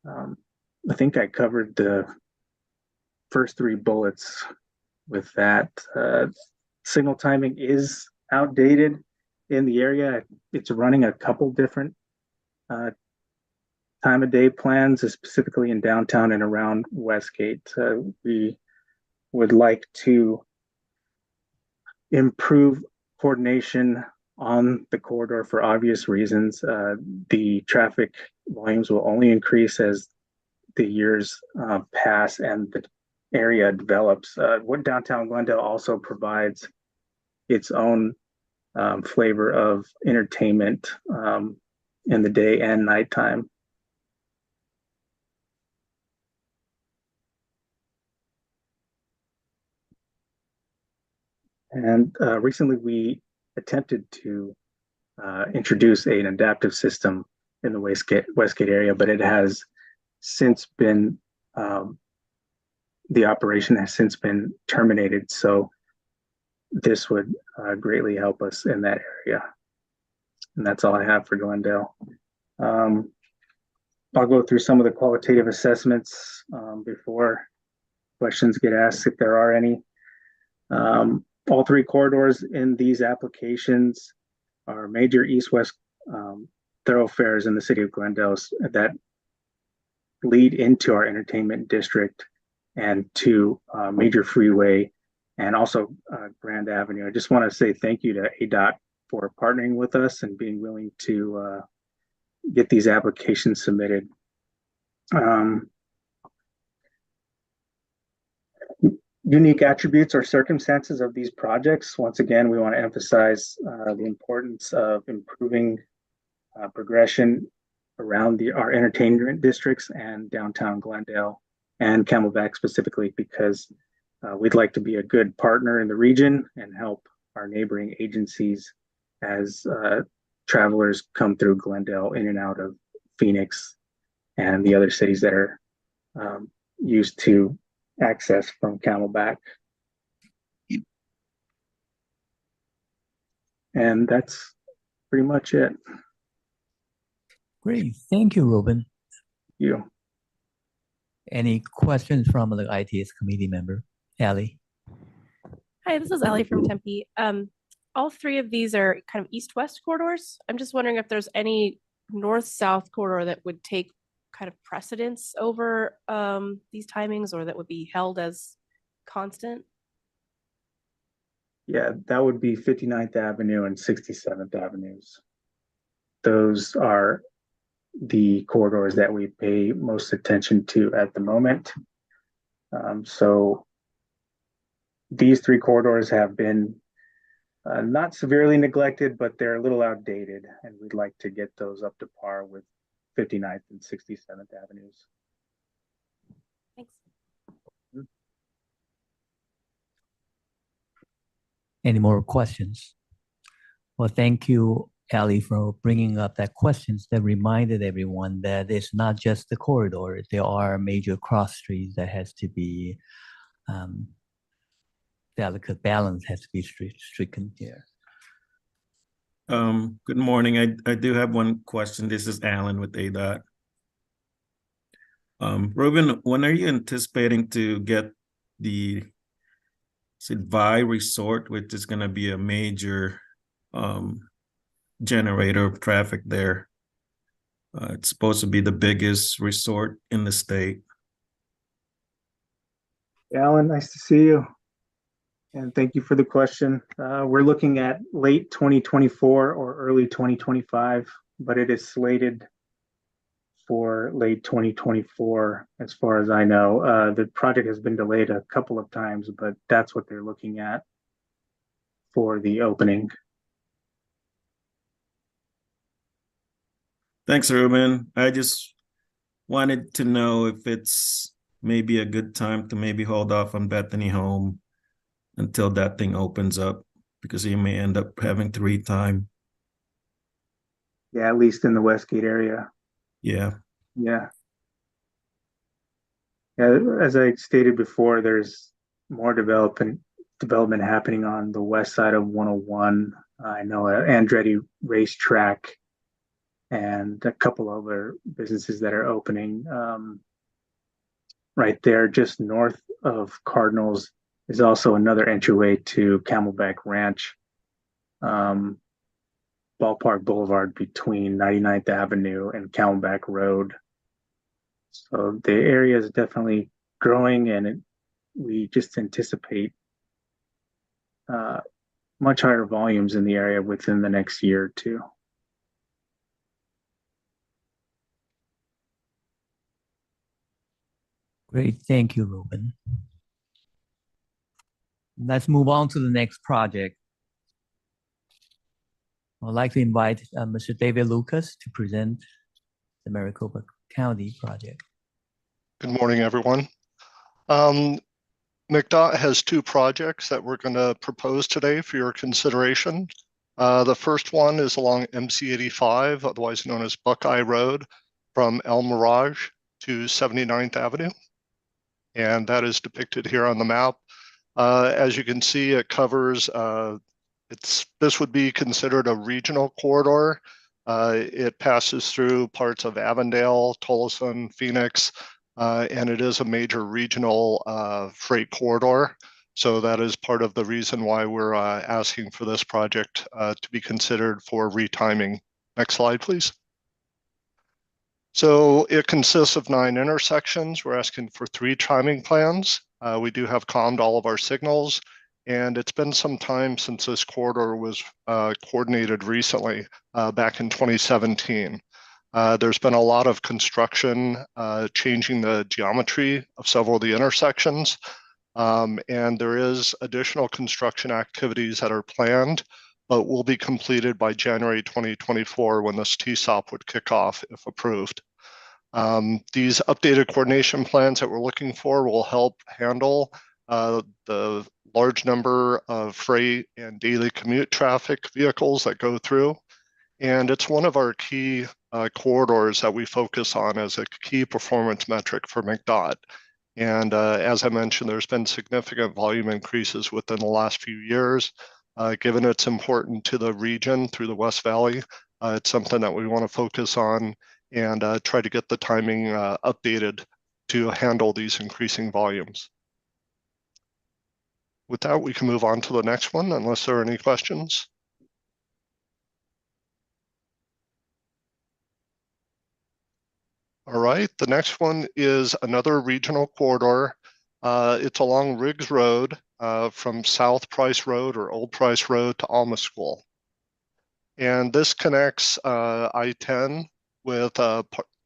I think I covered the first three bullets with that. Signal timing is outdated in the area. It's running a couple different time of day plans, specifically in downtown and around Westgate. We would like to improve coordination on the corridor for obvious reasons. The traffic volumes will only increase as the years pass and the area develops. What downtown Glendale also provides its own flavor of entertainment in the day and nighttime. And recently we attempted to introduce an adaptive system in the Westgate area, but it has since been, the operation has since been terminated. So this would greatly help us in that area. And that's all I have for Glendale. I'll go through some of the qualitative assessments before questions get asked if there are any. All three corridors in these applications are major east-west thoroughfares in the city of Glendale that lead into our entertainment district and to major freeway and also Grand Avenue. I just want to say thank you to ADOT for partnering with us and being willing to get these applications submitted. Unique attributes or circumstances of these projects. Once again, we want to emphasize the importance of improving progression around our entertainment districts and downtown Glendale and Camelback specifically, because we'd like to be a good partner in the region and help our neighboring agencies as travelers come through Glendale in and out of Phoenix and the other cities that are used to access from Camelback. And that's pretty much it. Great. Thank you, Ruben. You. Any questions from the ITS committee member? Allie? Hi, this is Ellie from Tempe. All three of these are kind of east-west corridors. I'm just wondering if there's any north-south corridor that would take kind of precedence over these timings, or that would be held as constant? Yeah, that would be 59th Avenue and 67th Avenues. Those are the corridors that we pay most attention to at the moment. So these three corridors have been not severely neglected, but they're a little outdated, and we'd like to get those up to par with 59th and 67th Avenues. Thanks. Any more questions? Well, thank you, Allie, for bringing up that questions that reminded everyone that it's not just the corridor. There are major cross streets that has to be delicate balance has to be stricken here. Good morning. I do have one question. This is Alan with ADOT. Ruben, when are you anticipating to get the Vi Resort, which is going to be a major generator of traffic there? It's supposed to be the biggest resort in the state. Alan, nice to see you. And thank you for the question. We're looking at late 2024 or early 2025, but it is slated for late 2024, as far as I know. The project has been delayed a couple of times, but that's what they're looking at for the opening. Thanks, Ruben. I just wanted to know if it's maybe a good time to maybe hold off on Bethany Home until that thing opens up, because you may end up having to retime. Yeah, at least in the Westgate area. Yeah. Yeah. Yeah, as I stated before, there's more development happening on the west side of 101. I know Andretti Racetrack and a couple other businesses that are opening right there just north of Cardinals. Is also another entryway to Camelback Ranch, Ballpark Boulevard between 99th Avenue and Camelback Road. So the area is definitely growing, and we just anticipate much higher volumes in the area within the next year or two. Great, thank you, Ruben. Let's move on to the next project. I'd like to invite Mr. David Lucas to present the Maricopa County project. Good morning, everyone. McDOT has two projects that we're going to propose today for your consideration. The first one is along MC 85, otherwise known as Buckeye Road, from El Mirage to 79th Avenue. And that is depicted here on the map. As you can see, it covers, this would be considered a regional corridor. It passes through parts of Avondale, Tolleson, Phoenix, and it is a major regional freight corridor. So that is part of the reason why we're asking for this project to be considered for retiming. Next slide, please. So it consists of 9 intersections. We're asking for 3 timing plans. We do have commed all of our signals, and it's been some time since this corridor was coordinated recently, back in 2017. There's been a lot of construction changing the geometry of several of the intersections, and there is additional construction activities that are planned, but will be completed by January 2024 when this TSOP would kick off if approved. These updated coordination plans that we're looking for will help handle the large number of freight and daily commute traffic vehicles that go through. And it's one of our key corridors that we focus on as a key performance metric for McDOT. And as I mentioned, there's been significant volume increases within the last few years. Given it's important to the region through the West Valley, it's something that we want to focus on and try to get the timing updated to handle these increasing volumes. With that, we can move on to the next one, unless there are any questions. All right, the next one is another regional corridor. It's along Riggs Road from South Price Road or Old Price Road to Alma School. And this connects I-10 with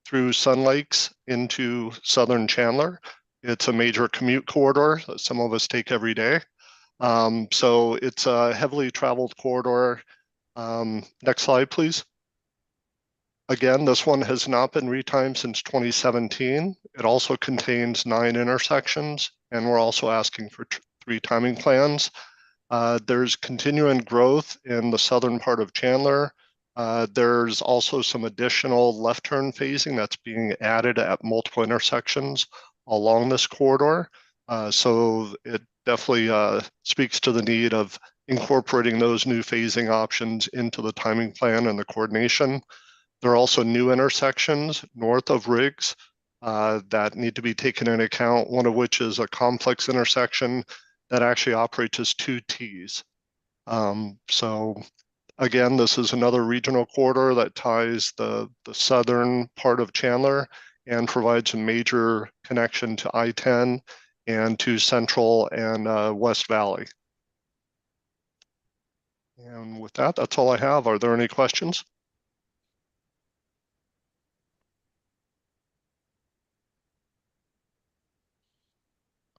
through Sun Lakes into southern Chandler. It's a major commute corridor that some of us take every day. So it's a heavily traveled corridor. Next slide, please. Again, this one has not been retimed since 2017. It also contains 9 intersections, and we're also asking for 3 timing plans. There's continuing growth in the southern part of Chandler. There's also some additional left turn phasing that's being added at multiple intersections along this corridor. So it definitely speaks to the need of incorporating those new phasing options into the timing plan and the coordination. There are also new intersections north of Riggs that need to be taken into account, one of which is a complex intersection that actually operates as 2 Ts. So again, this is another regional corridor that ties the southern part of Chandler and provides a major connection to I-10 and to Central and West Valley. And with that, that's all I have. Are there any questions?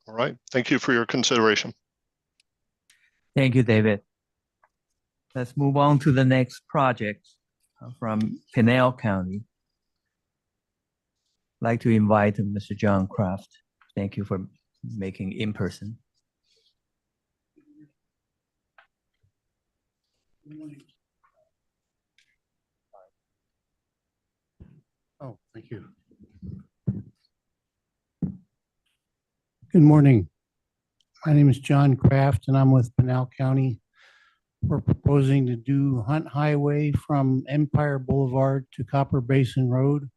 All right, thank you for your consideration. Thank you, David. Let's move on to the next project from Pinal County. I'd like to invite Mr. John Kraft. Thank you for making in person. Oh, thank you. Good morning. My name is John Kraft and I'm with Pinal County. We're proposing to do Hunt Highway from Empire Boulevard to Copper Basin Road.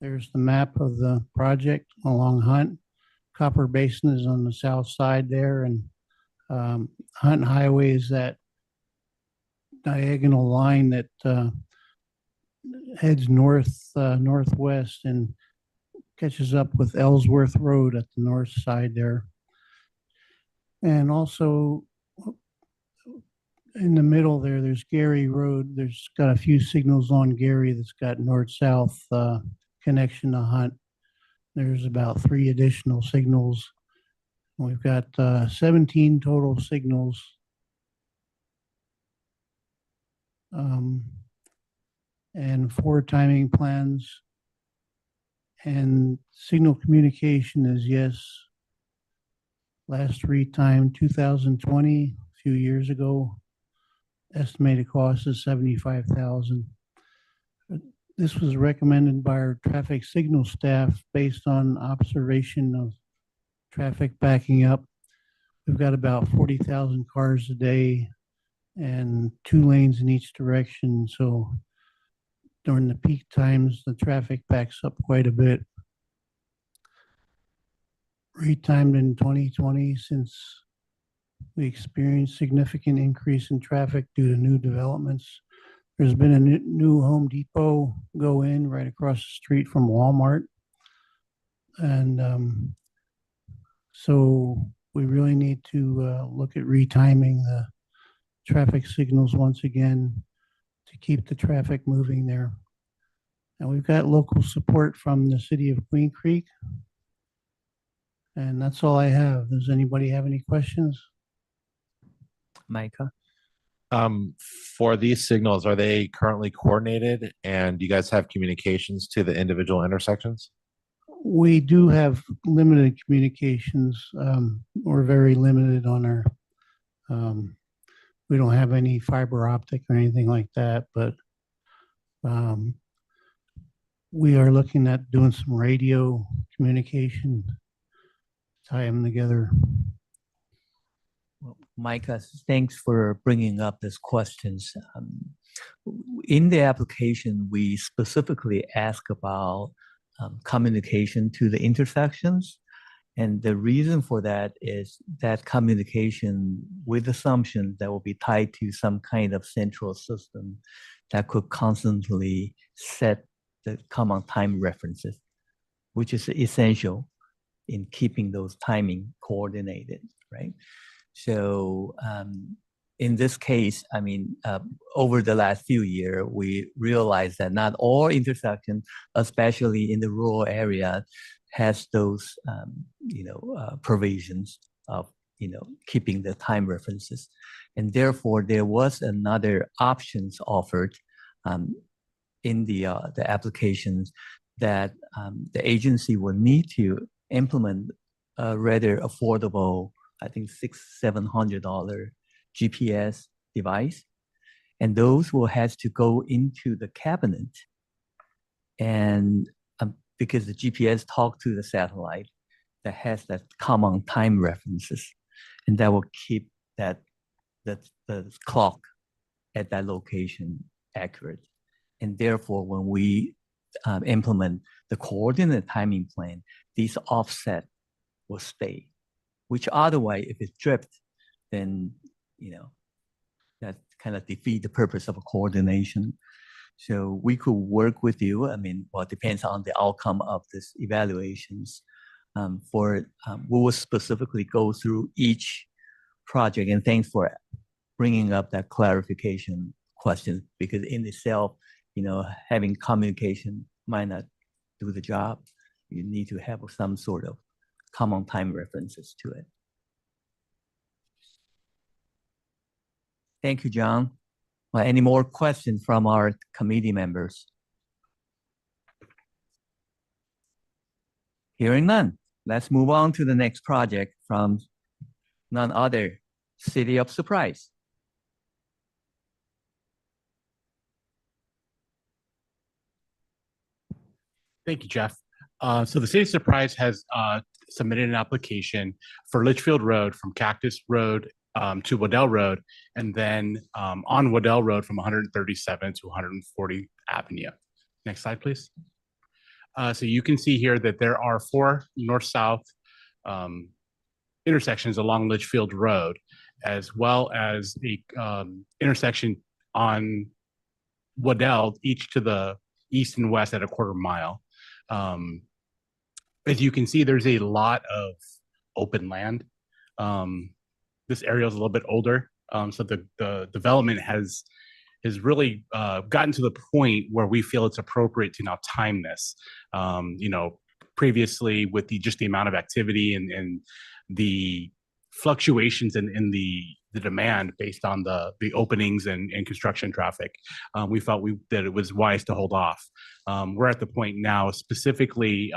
There's the map of the project along Hunt. Copper Basin is on the south side there, and Hunt Highway is that diagonal line that heads northwest and catches up with Ellsworth Road at the north side there. And also in the middle there's Gary Road. There's got a few signals on Gary that's got north-south connection to Hunt. There's about 3 additional signals. We've got 17 total signals. And 4 timing plans. And signal communication is yes. Last retime 2020, a few years ago. Estimated cost is $75,000. This was recommended by our traffic signal staff based on observation of traffic backing up. We've got about 40,000 cars a day and 2 lanes in each direction. So during the peak times, the traffic backs up quite a bit. retimed in 2020 since we experienced significant increase in traffic due to new developments. There's been a new Home Depot go in right across the street from Walmart. And so we really need to look at retiming the traffic signals once again to keep the traffic moving there. And we've got local support from the city of Queen Creek. And that's all I have. Does anybody have any questions? Micah? For these signals, are they currently coordinated and do you guys have communications to the individual intersections? We do have limited communications. We're very limited on our, we don't have any fiber optic or anything like that, but we are looking at doing some radio communication, tie them together. Well, Micah, thanks for bringing up these questions. In the application, we specifically ask about communication to the intersections. And the reason for that is that communication with assumption that will be tied to some kind of central system that could constantly set the common time references, which is essential in keeping those timing coordinated, right? So in this case, I mean, over the last few years, we realized that not all intersections, especially in the rural area, has those, provisions of, keeping the time references. And therefore, there was another options offered in the applications that the agency will need to implement a rather affordable, I think $600-700 GPS device, and those will have to go into the cabinet, and because the GPS talk to the satellite that has that common time references, and that will keep the clock at that location accurate. And therefore, when we implement the coordinate timing plan, these offset will stay, which otherwise, if it's drift, then that kind of defeat the purpose of a coordination. So we could work with you. I mean, well, it depends on the outcome of this evaluations. We will specifically go through each project, and thanks for bringing up that clarification question, because in itself, having communication might not do the job. You need to have some sort of common time references to it. Thank you, John. Well, any more questions from our committee members? Hearing none, let's move on to the next project from none other, City of Surprise. Thank you, Jeff. So the City of Surprise has submitted an application for Litchfield Road from Cactus Road to Waddell Road, and then on Waddell Road from 137 to 140 Avenue. Next slide, please. So you can see here that there are 4 north-south intersections along Litchfield Road, as well as a intersection on Waddell, each to the east and west at a 1/4 mile. As you can see, there's a lot of open land. This area is a little bit older, so the development has really gotten to the point where we feel it's appropriate to now time this. Previously with just the amount of activity and the fluctuations in the demand based on the openings and construction traffic, we felt that it was wise to hold off. We're at the point now specifically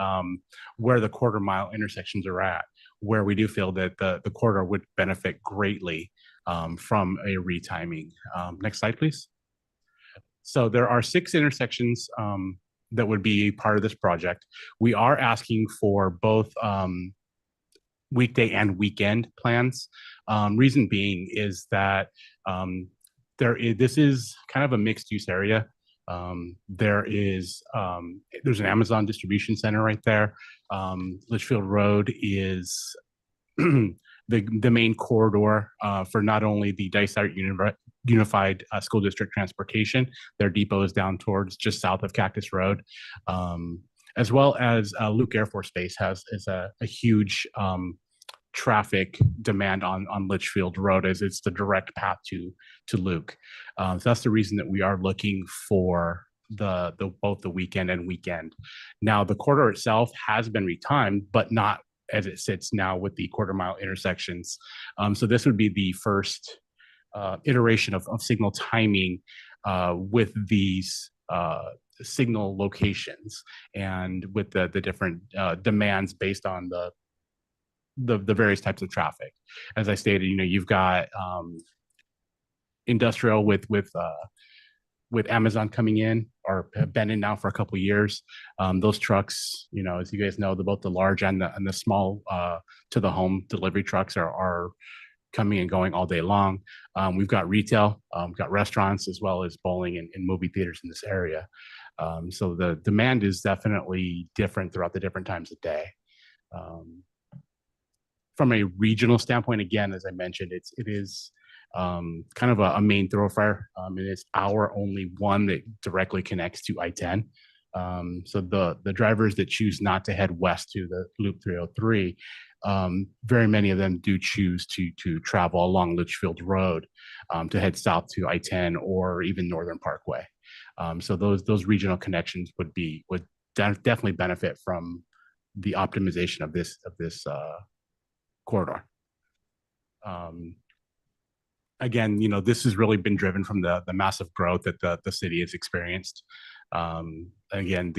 where the 1/4 mile intersections are at, where we do feel that the corridor would benefit greatly from a retiming. Next slide, please. So there are 6 intersections that would be part of this project. We are asking for both weekday and weekend plans. Reason being is that this is kind of a mixed use area. There's an Amazon distribution center right there. Litchfield Road is the main corridor for not only the Dysart Unified School District Transportation. Their depot is down towards just south of Cactus Road, as well as Luke Air Force Base is a huge traffic demand on Litchfield Road, as it's the direct path to Luke. So that's the reason that we are looking for both the weekend and weekend. Now, the corridor itself has been retimed, but not as it sits now with the quarter-mile intersections. So this would be the first iteration of signal timing with these signal locations and with the different demands based on the various types of traffic. As I stated, you've got industrial with Amazon coming in, or have been in now for a couple of years. Those trucks, as you guys know, both the large and the small to the home delivery trucks are coming and going all day long. We've got retail, we've got restaurants, as well as bowling and movie theaters in this area. So the demand is definitely different throughout the different times of day. From a regional standpoint, again, as I mentioned, it is kind of a main thoroughfare. It is our only one that directly connects to I-10. So the drivers that choose not to head west to the Loop 303, very many of them do choose to travel along Litchfield Road to head south to I-10 or even Northern Parkway. So those regional connections would definitely benefit from the optimization of this corridor. Again, this has really been driven from the massive growth that the city has experienced. Again,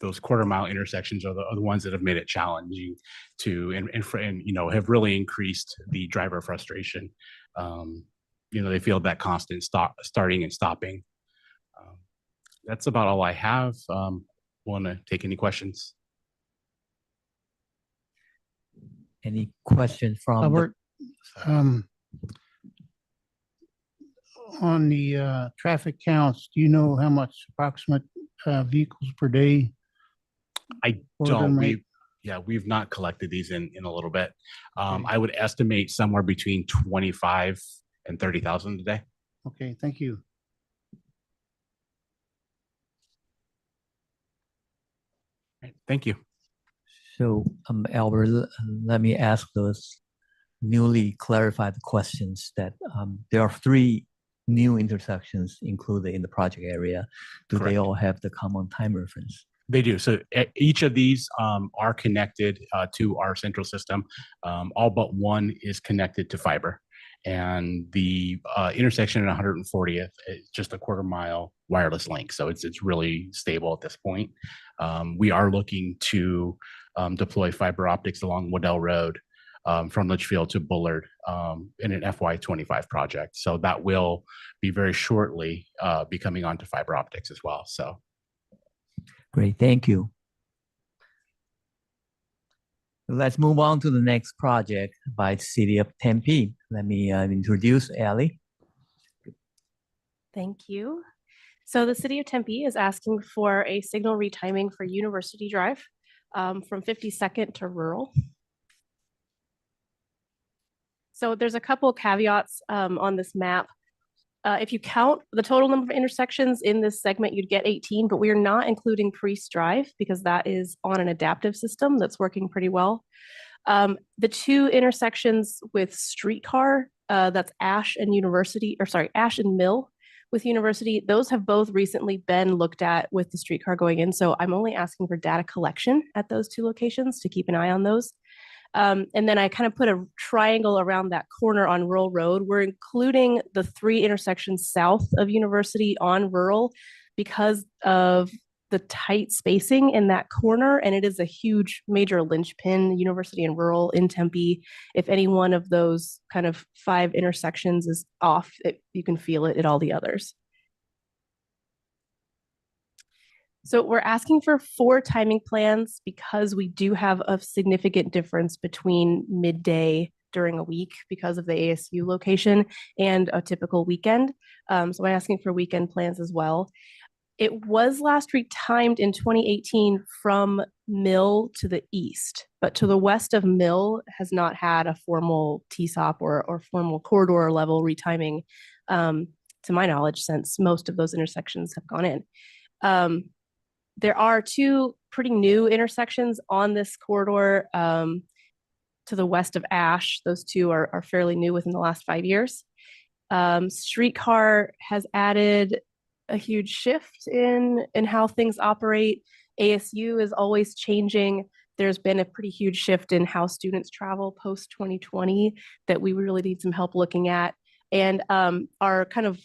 those quarter-mile intersections are the ones that have made it challenging and have really increased the driver frustration. They feel that constant starting and stopping. That's about all I have. Want to take any questions? Any questions from? Albert, on the traffic counts, do you know how much approximate vehicles per day? I don't. We've not collected these in a little bit. I would estimate somewhere between 25 and 30,000 a day. Okay, thank you. Thank you. So, Albert, let me ask those newly clarified questions that there are 3 new intersections included in the project area. Do they all have the common time reference? They do. So each of these are connected to our central system. All but one is connected to fiber. And the intersection at 140th is just a quarter-mile wireless link. So it's really stable at this point. We are looking to deploy fiber optics along Waddell Road from Litchfield to Bullard in an FY25 project. So that will be very shortly be coming onto fiber optics as well. So great, thank you. Let's move on to the next project by the City of Tempe. Let me introduce Ellie. Thank you. So the City of Tempe is asking for a signal retiming for University Drive from 52nd to Rural. So there's a couple caveats on this map. If you count the total number of intersections in this segment, you'd get 18, but we are not including Priest Drive because that is on an adaptive system that's working pretty well. The 2 intersections with streetcar, that's Ash and Ash and Mill with University, those have both recently been looked at with the streetcar going in. So I'm only asking for data collection at those 2 locations to keep an eye on those. And then I kind of put a triangle around that corner on Rural Road. We're including the 3 intersections south of University on Rural because of the tight spacing in that corner. And it is a huge major linchpin, University and Rural in Tempe. If any one of those kind of 5 intersections is off, you can feel it at all the others. So we're asking for 4 timing plans because we do have a significant difference between midday during a week because of the ASU location and a typical weekend. So I'm asking for weekend plans as well. It was last retimed in 2018 from Mill to the east, but to the west of Mill has not had a formal TSOP or formal corridor level retiming, to my knowledge, since most of those intersections have gone in. There are two pretty new intersections on this corridor to the west of Ash. Those two are fairly new within the last 5 years. Streetcar has added a huge shift in how things operate. ASU is always changing. There's been a pretty huge shift in how students travel post 2020 that we really need some help looking at. And our kind of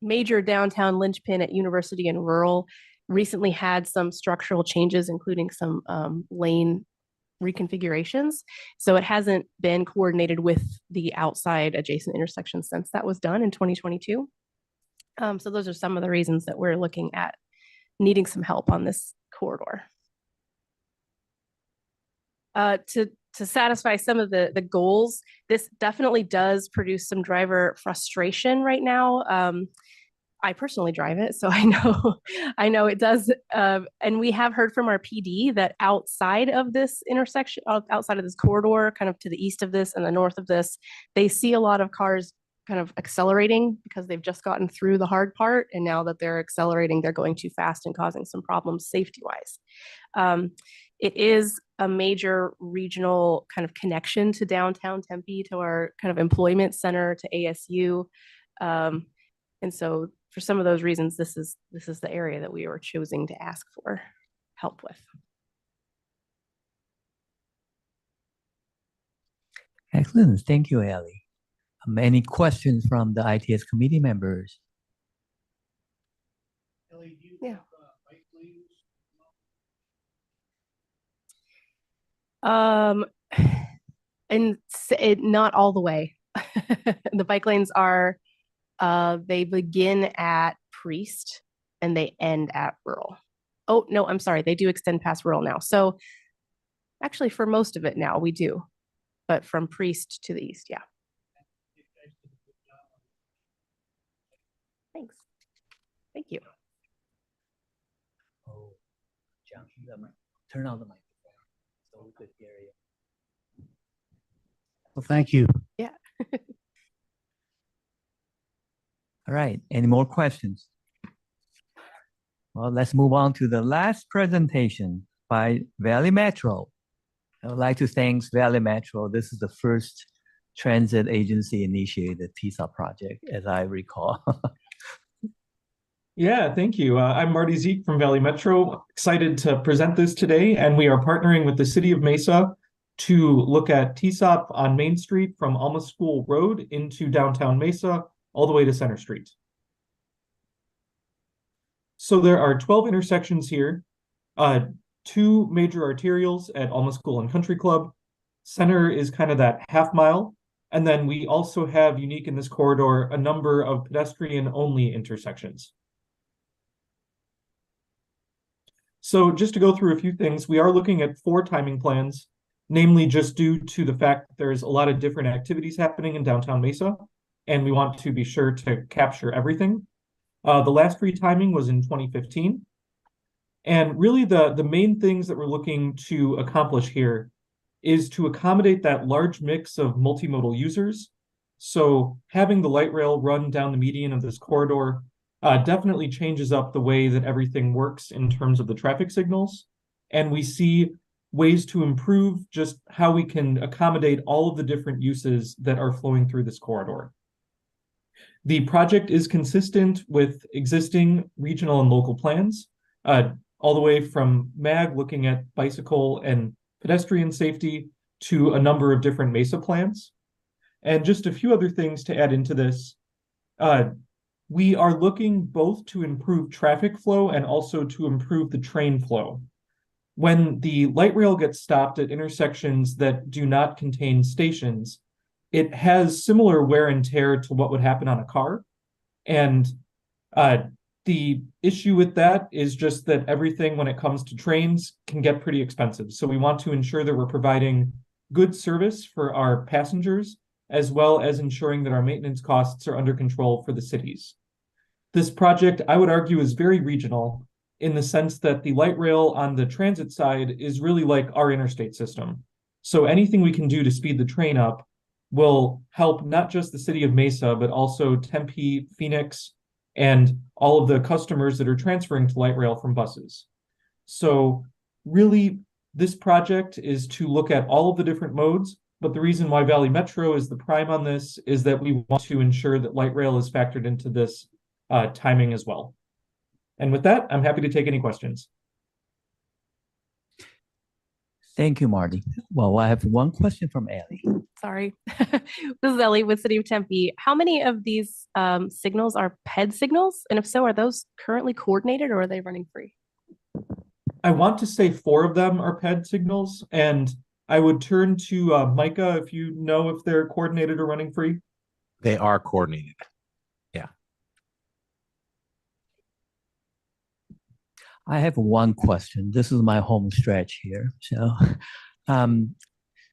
major downtown linchpin at University and Rural recently had some structural changes, including some lane reconfigurations. So it hasn't been coordinated with the outside adjacent intersections since that was done in 2022. So those are some of the reasons that we're looking at needing some help on this corridor. To satisfy some of the goals, this definitely does produce some driver frustration right now. I personally drive it, so I know it does. And we have heard from our PD that outside of this intersection, outside of this corridor, kind of to the east of this and the north of this, they see a lot of cars kind of accelerating because they've just gotten through the hard part. And now that they're accelerating, they're going too fast and causing some problems safety-wise. It is a major regional kind of connection to downtown Tempe, to our kind of employment center, to ASU. And so for some of those reasons, this is the area that we are choosing to ask for help with. Excellent. Thank you, Ellie. Any questions from the ITS committee members? Yeah. And not all the way. The bike lanes are, they begin at Priest and they end at Rural. Oh, no, I'm sorry. They do extend past Rural now. So actually for most of it now we do, but from Priest to the east, yeah. Thanks. Thank you. Oh, John, turn on the microphone so we could hear you. Well, thank you. Yeah. All right. Any more questions? Well, let's move on to the last presentation by Valley Metro. I would like to thank Valley Metro. This is the first transit agency initiated TSOP project, as I recall. Yeah, thank you. I'm Marty Zeke from Valley Metro. Excited to present this today, and we are partnering with the City of Mesa to look at TSOP on Main Street from Alma School Road into downtown Mesa, all the way to Center Street. So there are 12 intersections here, 2 major arterials at Alma School and Country Club. Center is kind of that half mile. And then we also have, unique in this corridor, a number of pedestrian-only intersections. So just to go through a few things, we are looking at 4 timing plans, namely just due to the fact that there's a lot of different activities happening in downtown Mesa, and we want to be sure to capture everything. The last retiming was in 2015. And really the main things that we're looking to accomplish here is to accommodate that large mix of multimodal users. So having the light rail run down the median of this corridor definitely changes up the way that everything works in terms of the traffic signals. And we see ways to improve just how we can accommodate all of the different uses that are flowing through this corridor. The project is consistent with existing regional and local plans, all the way from MAG looking at bicycle and pedestrian safety to a number of different Mesa plans. And just a few other things to add into this. We are looking both to improve traffic flow and also to improve the train flow. When the light rail gets stopped at intersections that do not contain stations, it has similar wear and tear to what would happen on a car. And the issue with that is just that everything when it comes to trains can get pretty expensive. So we want to ensure that we're providing good service for our passengers, as well as ensuring that our maintenance costs are under control for the cities. this project, I would argue, is very regional in the sense that the light rail on the transit side is really like our interstate system. So anything we can do to speed the train up will help not just the city of Mesa, but also Tempe, Phoenix, and all of the customers that are transferring to light rail from buses. So really, this project is to look at all of the different modes, but the reason why Valley Metro is the prime on this is that we want to ensure that light rail is factored into this timing as well. And with that, I'm happy to take any questions. Thank you, Marty. Well, I have one question from Ellie. Sorry. This is Ellie with City of Tempe. How many of these signals are PED signals? And if so, are those currently coordinated or are they running free? I want to say 4 of them are PED signals, and I would turn to Micah if you know if they're coordinated or running free. They are coordinated. Yeah. I have one question. This is my home stretch here.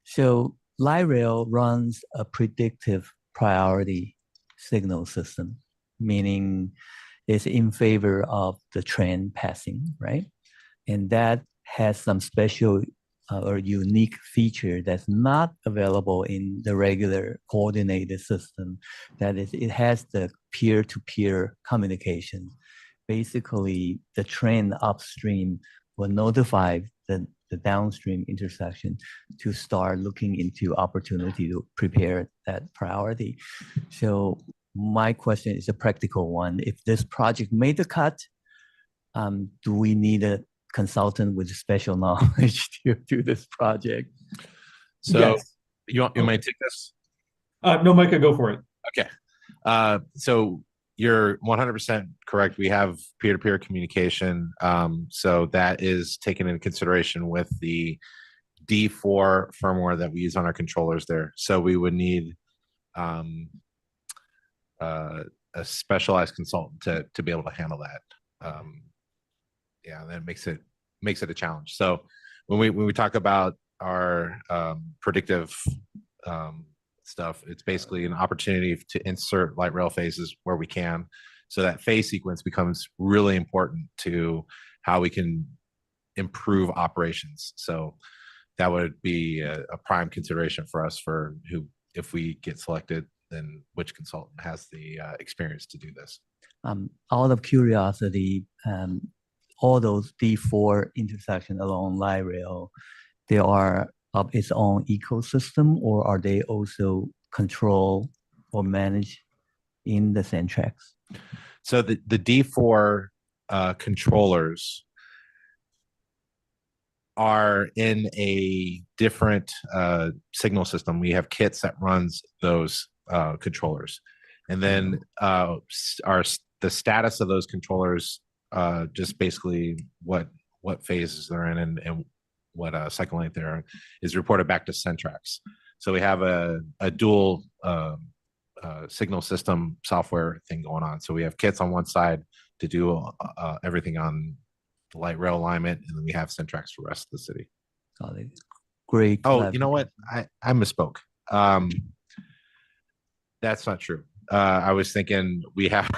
So light rail runs a predictive priority signal system, meaning it's in favor of the train passing, right? And that has some special or unique feature that's not available in the regular coordinated system. That is, it has the peer-to-peer communication. Basically, the train upstream will notify the downstream intersection to start looking into opportunity to prepare that priority. So my question is a practical one. If this project made the cut, do we need a consultant with special knowledge to do this project? So Yes. you might take this? No, Micah, go for it. Okay. So you're 100% correct. We have peer-to-peer communication. So that is taken into consideration with the D4 firmware that we use on our controllers there. So we would need a specialized consultant to be able to handle that. Yeah, that makes it a challenge. So when we talk about our predictive stuff, it's basically an opportunity to insert light rail phases where we can. So that phase sequence becomes really important to how we can improve operations. So that would be a prime consideration for us for if we get selected, then which consultant has the experience to do this. Out of curiosity, all those D4 intersection along light rail, they are of its own ecosystem, or are they also controlled or managed in the Centrex? So the D4 controllers are in a different signal system. We have kits that runs those controllers, and then the status of those controllers, just basically what phases they're in and what cycle length they're in, is reported back to Centrex. So we have a dual signal system software thing going on. So we have kits on one side to do everything on the light rail alignment, and then we have Centrex for the rest of the city. Got it. Great. Oh, you know what? I misspoke. That's not true. I was thinking we have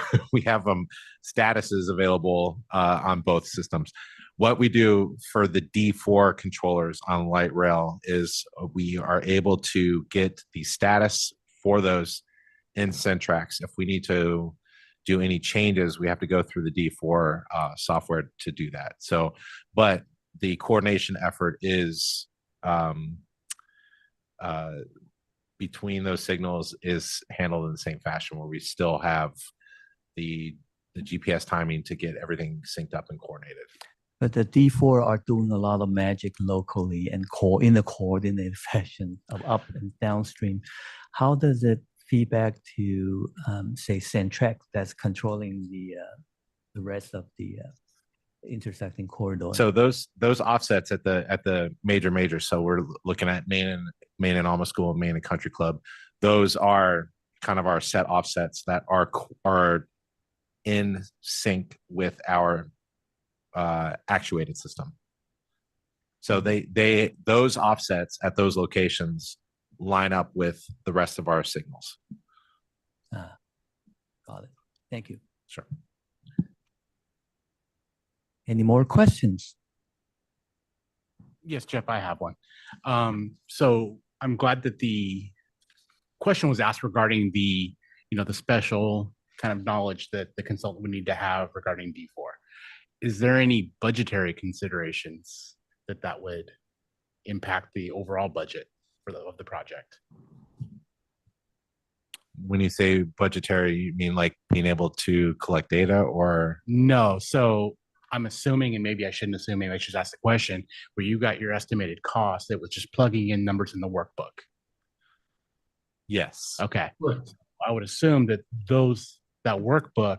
statuses available on both systems. What we do for the D4 controllers on light rail is we are able to get the status for those in Centrex. If we need to do any changes, we have to go through the D4 software to do that. So, but the coordination effort is between those signals is handled in the same fashion, where we still have the GPS timing to get everything synced up and coordinated. But the D4 are doing a lot of magic locally and in a coordinated fashion of up and downstream. How does it feedback to, say, Centrex that's controlling the rest of the intersecting corridor? So those offsets at the major. So we're looking at Main and Alma School, Main and Country Club. Those are kind of our set offsets that are in sync with our actuated system. So those offsets at those locations line up with the rest of our signals. Got it. Thank you. Sure. Any more questions? Yes, Jeff, I have one. So I'm glad that the question was asked regarding the, the special kind of knowledge that the consultant would need to have regarding D4. Is there any budgetary considerations that would impact the overall budget of the project? When you say budgetary, you mean like being able to collect data or? No. So I'm assuming, and maybe I shouldn't assume, maybe I should ask the question, where you got your estimated cost that was just plugging in numbers in the workbook. Yes. Okay. I would assume that that workbook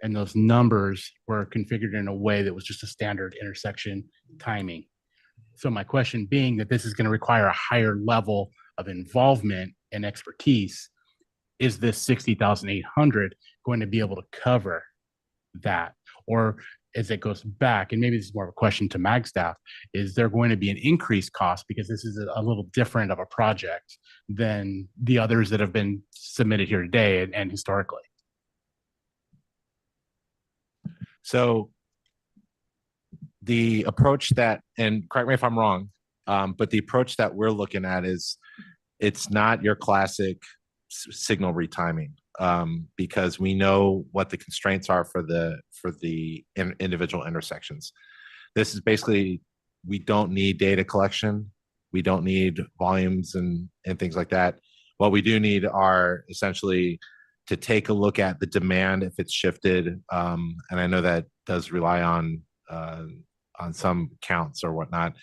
and those numbers were configured in a way that was just a standard intersection timing. So my question being that this is going to require a higher level of involvement and expertise, is this 60,800 going to be able to cover that? Or as it goes back, and maybe this is more of a question to MAG staff, is there going to be an increased cost because this is a little different of a project than the others that have been submitted here today and historically? So the approach that, and correct me if I'm wrong, but the approach that we're looking at is it's not your classic signal retiming, because we know what the constraints are for the individual intersections. This is basically, we don't need data collection. We don't need volumes and things like that. What we do need are essentially to take a look at the demand if it's shifted. And I know that does rely on some counts or whatnot.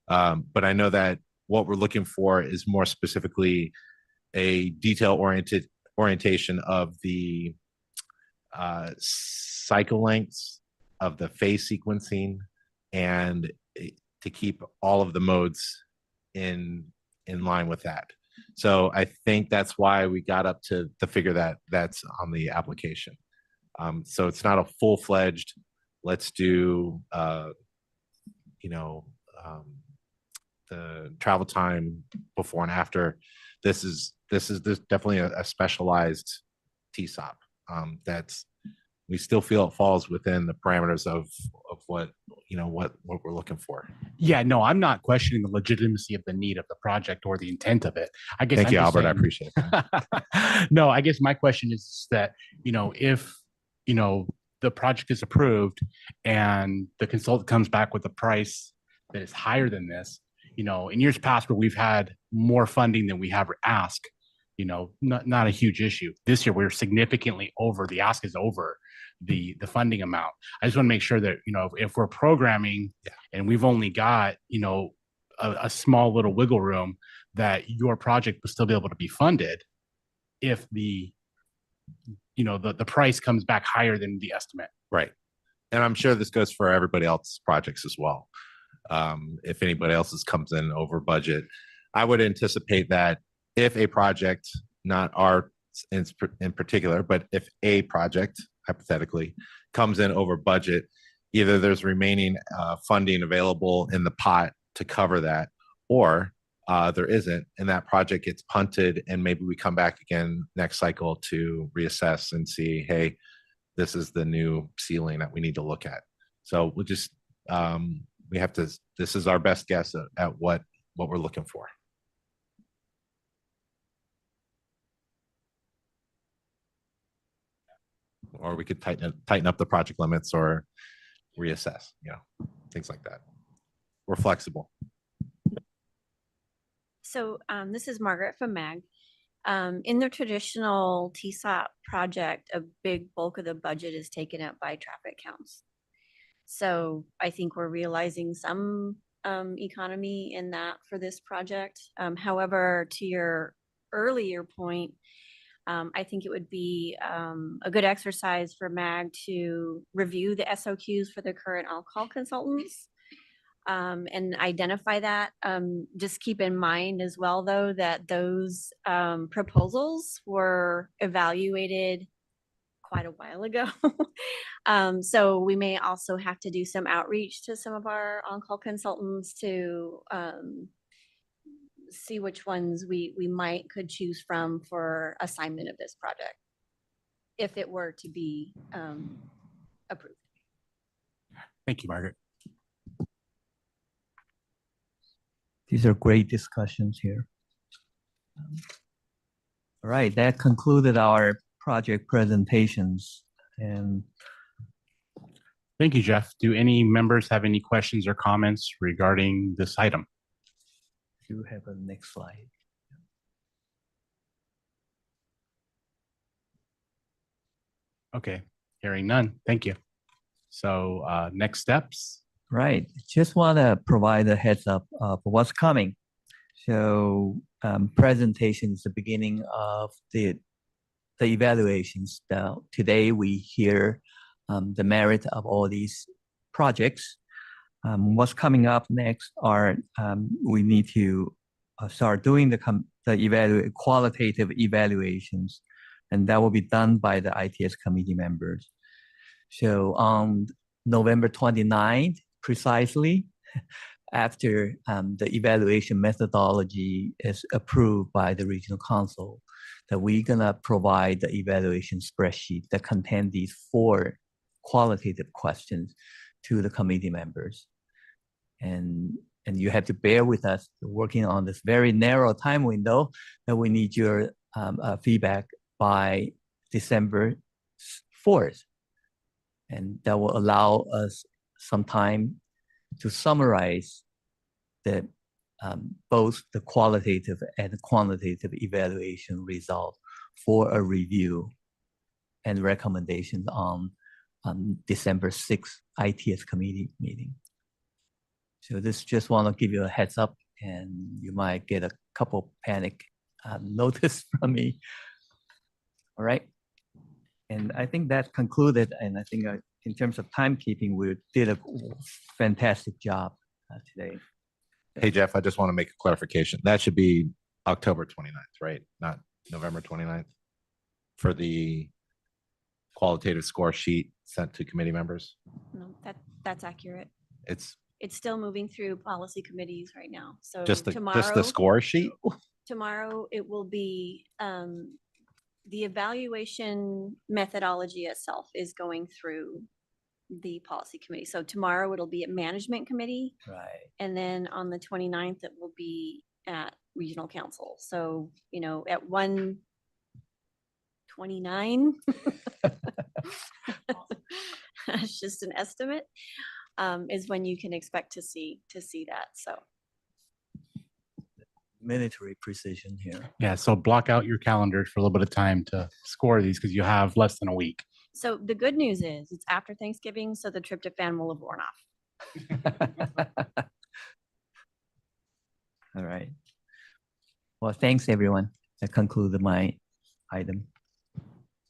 But I know that what we're looking for is more specifically a orientation of the cycle lengths of the phase sequencing, and to keep all of the modes in line with that. So I think that's why we got up to the figure that's on the application. So it's not a full-fledged, let's do, the travel time before and after. This is definitely a specialized TSOP. We still feel it falls within the parameters of what we're looking for. Yeah, no, I'm not questioning the legitimacy of the need of the project or the intent of it. I guess. Thank you, I'm just Albert. I saying- appreciate that. No, I guess my question is that, if, the project is approved and the consultant comes back with a price that is higher than this, in years past where we've had more funding than we have asked, not a huge issue. This year, we're significantly over, the ask is over the funding amount. I just want to make sure that, if we're programming and we've only got, a small little wiggle room, that your project will still be able to be funded if the price comes back higher than the estimate. Right. And I'm sure this goes for everybody else's projects as well. If anybody else's comes in over budget, I would anticipate that if a project, not our in particular, but if a project hypothetically comes in over budget, either there's remaining funding available in the pot to cover that, or there isn't, and that project gets punted, and maybe we come back again next cycle to reassess and see, hey, this is the new ceiling that we need to look at. So we'll just we have to. This is our best guess at what we're looking for. Or we could tighten up the project limits or reassess, things like that. We're flexible. So this is Margaret from MAG. In the traditional TSOP project, a big bulk of the budget is taken up by traffic counts. So I think we're realizing some economy in that for this project. However, to your earlier point, I think it would be a good exercise for MAG to review the SOQs for the current on-call consultants and identify that. Just keep in mind as well, though, that those proposals were evaluated quite a while ago. So we may also have to do some outreach to some of our on-call consultants to see which ones we could choose from for assignment of this project, if it were to be approved. Thank you, Margaret. These are great discussions here. All right, that concluded our project presentations. And Thank you, Jeff. Do any members have any questions or comments regarding this item? you have a next slide. Okay, hearing none. Thank you. So next steps. Right, just want to provide a heads up of what's coming. So presentation is the beginning of the evaluations. Today we hear the merit of all these projects. What's coming up next are we need to start doing the qualitative evaluations, and that will be done by the ITS committee members. So on November 29th, precisely, after the evaluation methodology is approved by the regional council, that we're gonna provide the evaluation spreadsheet that contain these 4 qualitative questions to the committee members. And you have to bear with us working on this very narrow time window that we need your feedback by December 4th. And that will allow us some time to summarize the both the qualitative and quantitative evaluation result for a review and recommendations on December 6th ITS committee meeting. So this just want to give you a heads up, and you might get a couple panic notice from me. All right. And I think that concluded, and I think in terms of timekeeping, we did a fantastic job today. Hey, Jeff, I just want to make a clarification. That should be October 29th, right? Not November 29th for the qualitative score sheet sent to committee members. No, that's accurate. It's still moving through policy committees right now. So just tomorrow, the score sheet. tomorrow it will be the evaluation methodology itself is going through the policy committee. So tomorrow it'll be at management committee. Right. And then on the 29th, it will be at regional council. So, you know, at 1:29, it's just an estimate, is when you can expect to see that. So Military precision here. Yeah, so block out your calendars for a little bit of time to score these because you have less than a week. So the good news is it's after Thanksgiving, so the tryptophan will have worn off. All right. Well, thanks everyone. That concludes my item.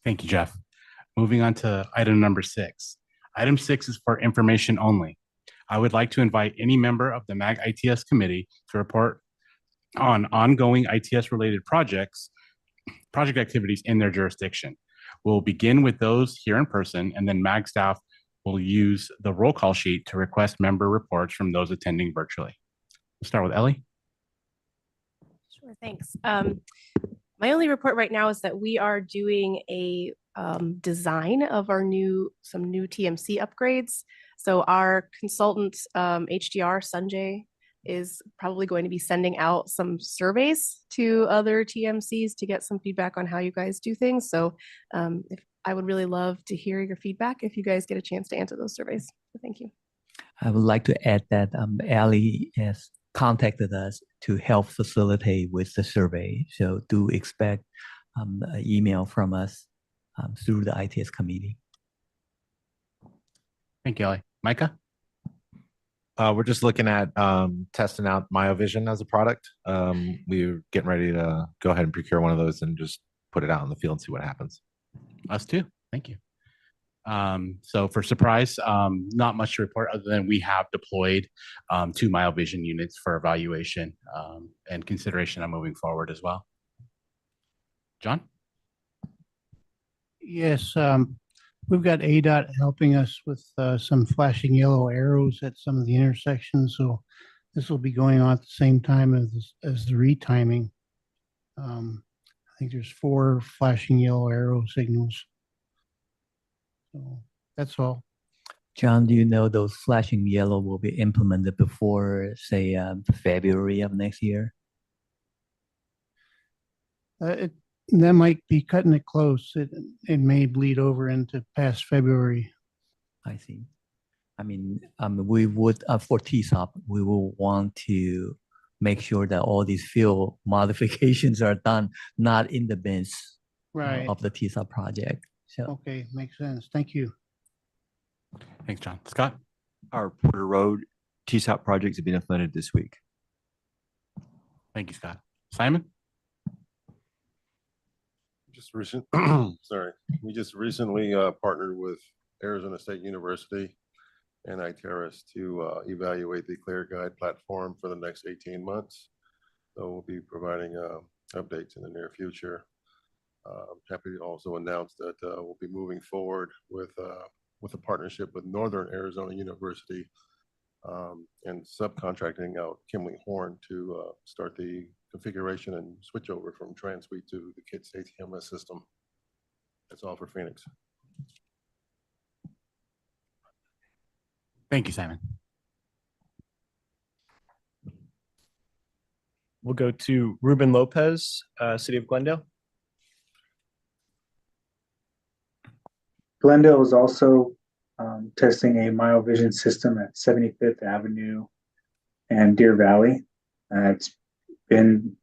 Thank you, Jeff. Moving on to item number 6. Item 6 is for information only. I would like to invite any member of the MAG ITS committee to report on ongoing ITS related project activities in their jurisdiction. We'll begin with those here in person, and then MAG staff will use the roll call sheet to request member reports from those attending virtually. We'll start with Ellie. Sure, thanks. My only report right now is that we are doing a design of some new TMC upgrades. So our consultant, HDR Sanjay, is probably going to be sending out some surveys to other TMCs to get some feedback on how you guys do things. So I would really love to hear your feedback if you guys get a chance to answer those surveys. So thank you. I would like to add that Ali has contacted us to help facilitate with the survey. So do expect an email from us through the ITS committee. Thank you, Ellie. Micah? We're just looking at testing out MyoVision as a product. We're getting ready to go ahead and procure one of those and just put it out in the field and see what happens. Us too. Thank you. So for surprise, not much to report other than we have deployed 2 MyoVision units for evaluation and consideration on moving forward as well. John? Yes, we've got ADOT helping us with some flashing yellow arrows at some of the intersections. So this will be going on at the same time as the retiming. I think there's 4 flashing yellow arrow signals. So that's all. John, do you know those flashing yellow will be implemented before, say, February of next year? That might be cutting it close. It may bleed over into past February. I see. I mean, we would, for TSOP, we will want to make sure that all these field modifications are done, not in the midst Right. of the TSOP project. So, Okay, makes sense. Thank you. Thanks, John. Scott? Our Porter Road TSOP projects have been implemented this week. Thank you, Scott. Simon? We just recently partnered with Arizona State University and Iteris to evaluate the Clear Guide platform for the next 18 months. So we'll be providing updates in the near future. I'm happy to also announce that we'll be moving forward with a partnership with Northern Arizona University and subcontracting out Kimley Horn to start the configuration and switch over from TransSuite to the KITS ATMS system. That's all for Phoenix. Thank you, Simon. We'll go to Ruben Lopez, City of Glendale. Glendale is also testing a MyoVision system at 75th Avenue and Deer Valley. It's been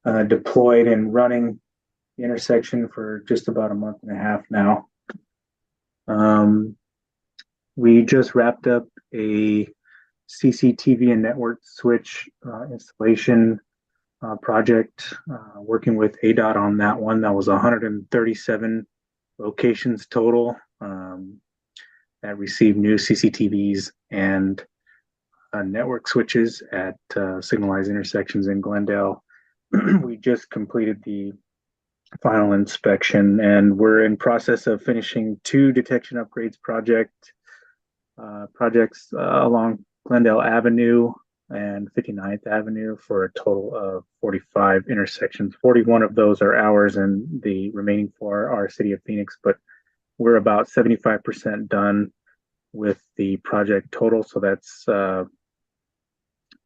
deployed and running the intersection for just about a month and a half now. We just wrapped up a CCTV and network switch installation project, working with ADOT on that one. That was 137 locations total that received new CCTVs and network switches at signalized intersections in Glendale. We just completed the final inspection, and we're in process of finishing 2 detection upgrades projects along Glendale Avenue and 59th Avenue for a total of 45 intersections. 41 of those are ours, and the remaining 4 are City of Phoenix, but we're about 75% done with the project total. So that's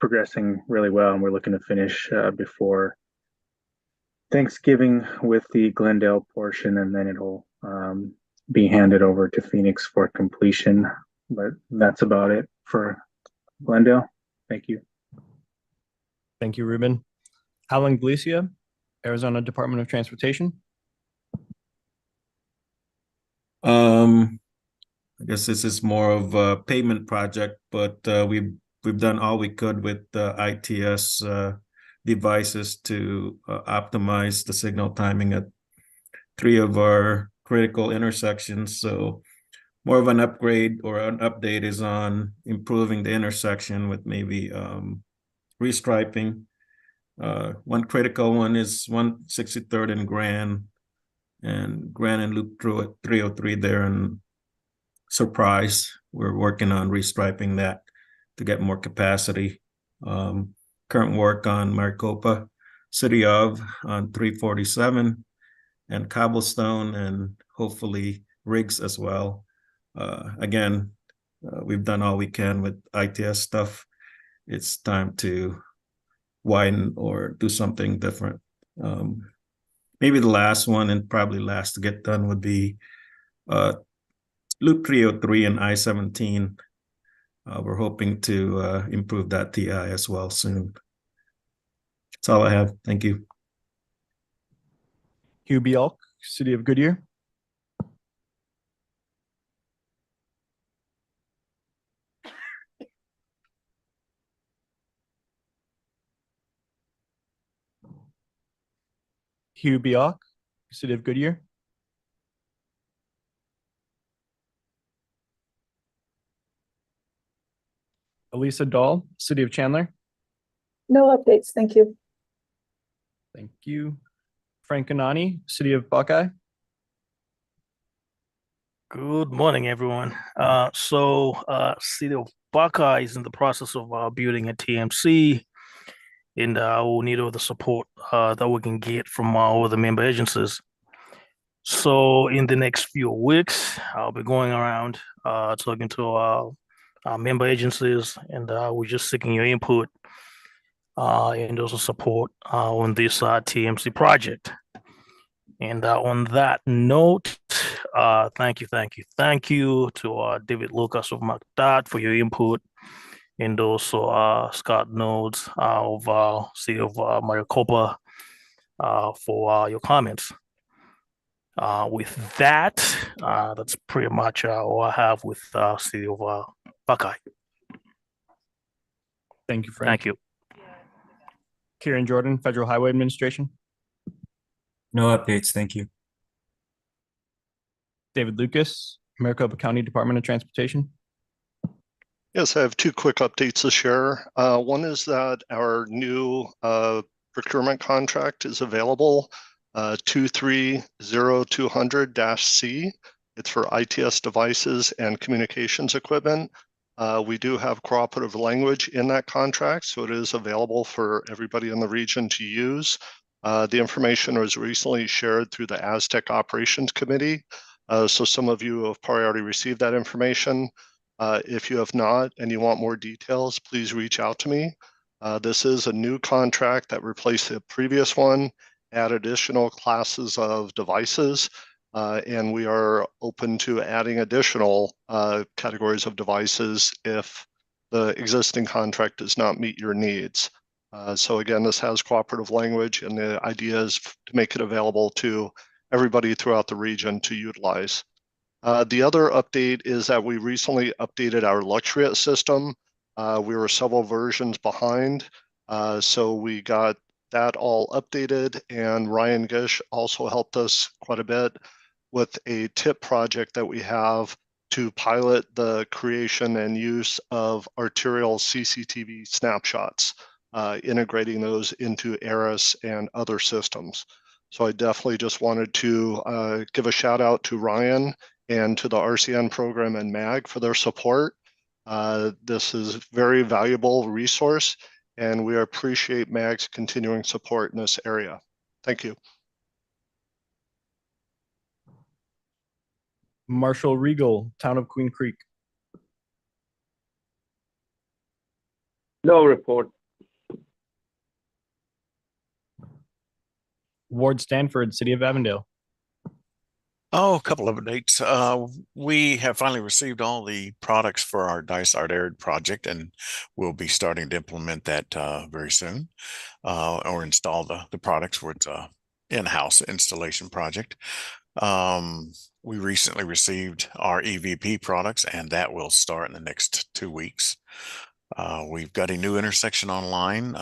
progressing really well, and we're looking to finish before Thanksgiving with the Glendale portion, and then it'll be handed over to Phoenix for completion. But that's about it for Glendale. Thank you. Thank you, Ruben. Alan Galicia, Arizona Department of Transportation. I guess this is more of a pavement project, but we've done all we could with the ITS devices to optimize the signal timing at 3 of our critical intersections. So more of an upgrade or an update is on improving the intersection with maybe restriping. One critical one is 163rd and Grand and Loop 303 there in Surprise. We're working on restriping that to get more capacity. Current work on Maricopa City of on 347 and Cobblestone, and hopefully Riggs as well. Again, we've done all we can with ITS stuff. It's time to widen or do something different. Maybe the last one, and probably last to get done, would be Loop 303 and I-17. We're hoping to improve that TI as well soon. That's all I have. Thank you. Hugh Bialk, City of Goodyear. Hugh Bialk, City of Goodyear. Elisa Dahl, City of Chandler. No updates, thank you. Thank you. Frank Anani, City of Buckeye. Good morning, everyone. City of Buckeye is in the process of building a TMC, and we'll need all the support that we can get from all the member agencies. So in the next few weeks, I'll be going around talking to our member agencies, and we're just seeking your input and also support on this TMC project. And on that note, thank you to David Lucas of MacDot for your input, and also Scott Nodes of City of Maricopa for your comments. With that, that's pretty much all I have with City of Buckeye. Thank you, Frank. Thank you. Kieran Jordan, Federal Highway Administration. No updates, thank you. David Lucas, Maricopa County Department of Transportation. Yes, I have two quick updates to share. One is that our new procurement contract is available, 230200-C. It's for ITS devices and communications equipment. We do have cooperative language in that contract, so it is available for everybody in the region to use. The information was recently shared through the Aztec Operations Committee, so some of you have probably already received that information. If you have not and you want more details, please reach out to me. This is a new contract that replaced the previous one, add additional classes of devices, and we are open to adding additional categories of devices if the existing contract does not meet your needs. So again, this has cooperative language, and the idea is to make it available to everybody throughout the region to utilize. The other update is that we recently updated our Luxuriate system. We were several versions behind, so we got that all updated, and Ryan Gish also helped us quite a bit with a TIP project that we have to pilot the creation and use of arterial CCTV snapshots, integrating those into ARIS and other systems. So I definitely just wanted to give a shout out to Ryan and to the RCN program and MAG for their support. This is a very valuable resource, and we appreciate MAG's continuing support in this area. Thank you. Marshall Regal, Town of Queen Creek. No report. Ward Stanford, City of Avondale. Oh, a couple of updates. We have finally received all the products for our Dysart Arid project, and we'll be starting to implement that very soon, or install the products for its in-house installation project. We recently received our EVP products, and that will start in the next 2 weeks. We've got a new intersection online,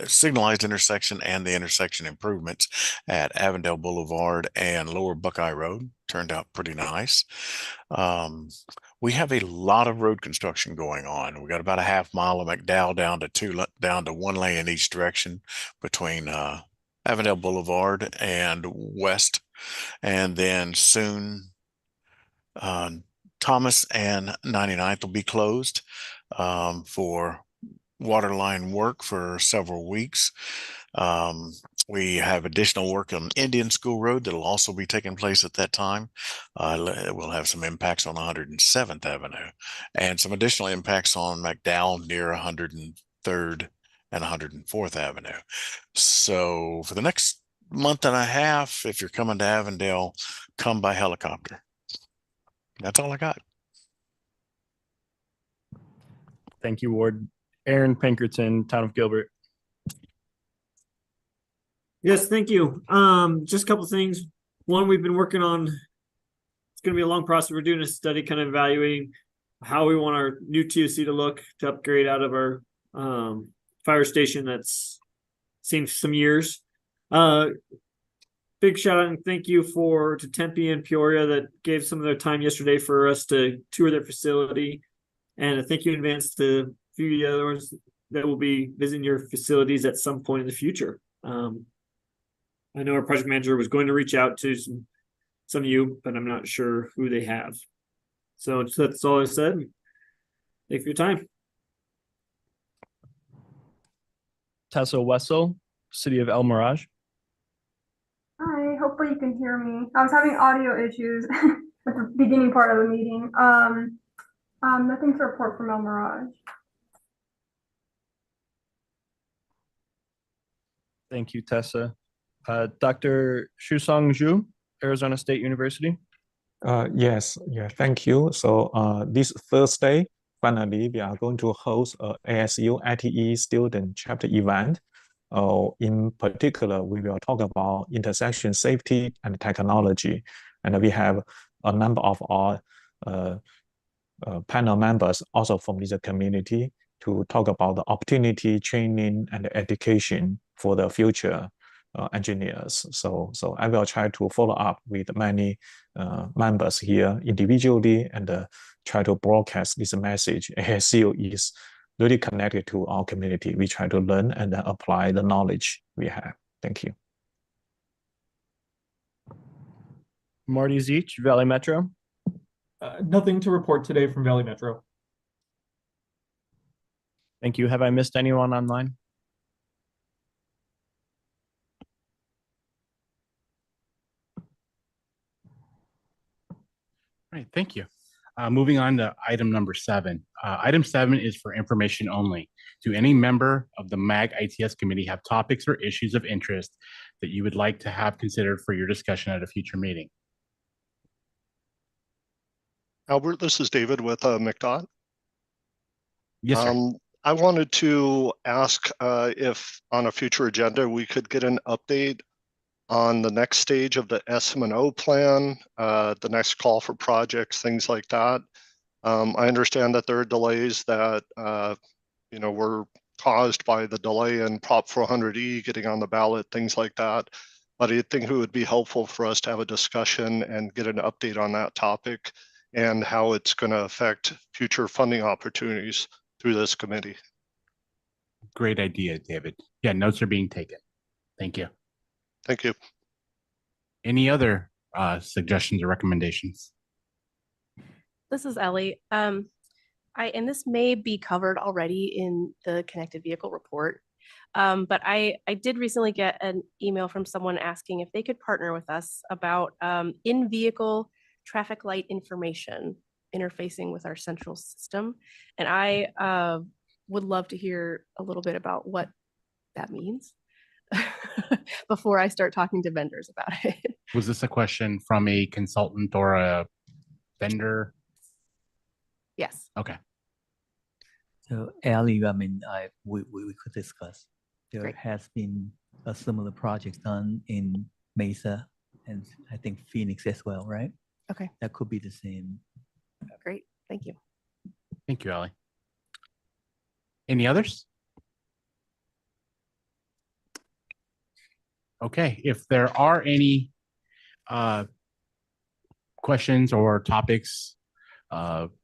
signalized intersection, and the intersection improvements at Avondale Boulevard and Lower Buckeye Road. Turned out pretty nice. We have a lot of road construction going on. We got about a half mile of McDowell down to 1 lane in each direction between Avondale Boulevard and West, and then soon Thomas and 99th will be closed for waterline work for several weeks. We have additional work on Indian School Road that'll also be taking place at that time. We'll have some impacts on 107th Avenue and some additional impacts on McDowell near 103rd and 104th Avenue. So for the next month and a half, if you're coming to Avondale, come by helicopter. That's all I got. Thank you, Ward. Aaron Pinkerton, Town of Gilbert. Yes, thank you. Just a couple things. One, we've been working on, it's going to be a long process. We're doing a study kind of evaluating how we want our new TOC to look to upgrade out of our fire station that's seen some years. Big shout out and thank you to Tempe and Peoria that gave some of their time yesterday for us to tour their facility. And thank you in advance to a few of the other ones that will be visiting your facilities at some point in the future. I know our project manager was going to reach out to some of you, but I'm not sure who they have. So that's all I said. Thank you for your time. Tessa Wessel, City of El Mirage. Hi, hope hopefully you can hear me. I was having audio issues at the beginning part of the meeting. Nothing to report from El Mirage. Thank you, Tessa. Dr. Shusong Zhu, Arizona State University. Yes, yeah, thank you. So this Thursday, finally, we are going to host a ASU ITE student chapter event. In particular, we will talk about intersection safety and technology. And we have a number of our panel members also from this community to talk about the opportunity, training, and education for the future engineers. So I will try to follow up with many members here individually and try to broadcast this message. ASU is really connected to our community. We try to learn and apply the knowledge we have. Thank you. Marty Zeech, Valley Metro. Nothing to report today from Valley Metro. Thank you. Have I missed anyone online? All right, thank you. Moving on to item number 7. Item 7 is for information only. Do any member of the MAG ITS committee have topics or issues of interest that you would like to have considered for your discussion at a future meeting? Albert, this is David with McDOT. Yes, sir. I wanted to ask if on a future agenda we could get an update on the next stage of the SM&O plan, the next call for projects, things like that. I understand that there are delays that were caused by the delay in Prop 400E getting on the ballot, things like that. But I think it would be helpful for us to have a discussion and get an update on that topic and how it's going to affect future funding opportunities through this committee. Great idea, David. Yeah, notes are being taken. Thank you. Thank you. Any other suggestions or recommendations? This is Ellie. And this may be covered already in the connected vehicle report. But I did recently get an email from someone asking if they could partner with us about in-vehicle traffic light information interfacing with our central system. And I would love to hear a little bit about what that means before I start talking to vendors about it. Was this a question from a consultant or a vendor? Yes. Okay. So Ellie, I mean, we could discuss. There Great. has been a similar project done in Mesa and I think Phoenix as well, right? Okay. That could be the same. Great. Thank you. Thank you, Ellie. Any others? Okay, if there are any questions or topics,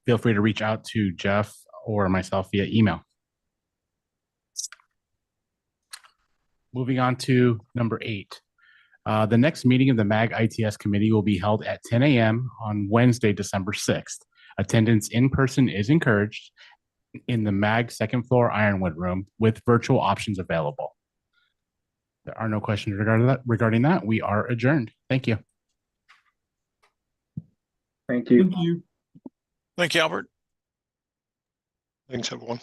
feel free to reach out to Jeff or myself via email. Moving on to number 8. The next meeting of the MAG ITS committee will be held at 10 a.m. on Wednesday, December 6th. Attendance in person is encouraged in the MAG second floor Ironwood room with virtual options available. There are no questions regarding that. We are adjourned. Thank you. Thank you. Thank you. Thank you, Albert. Thanks, everyone.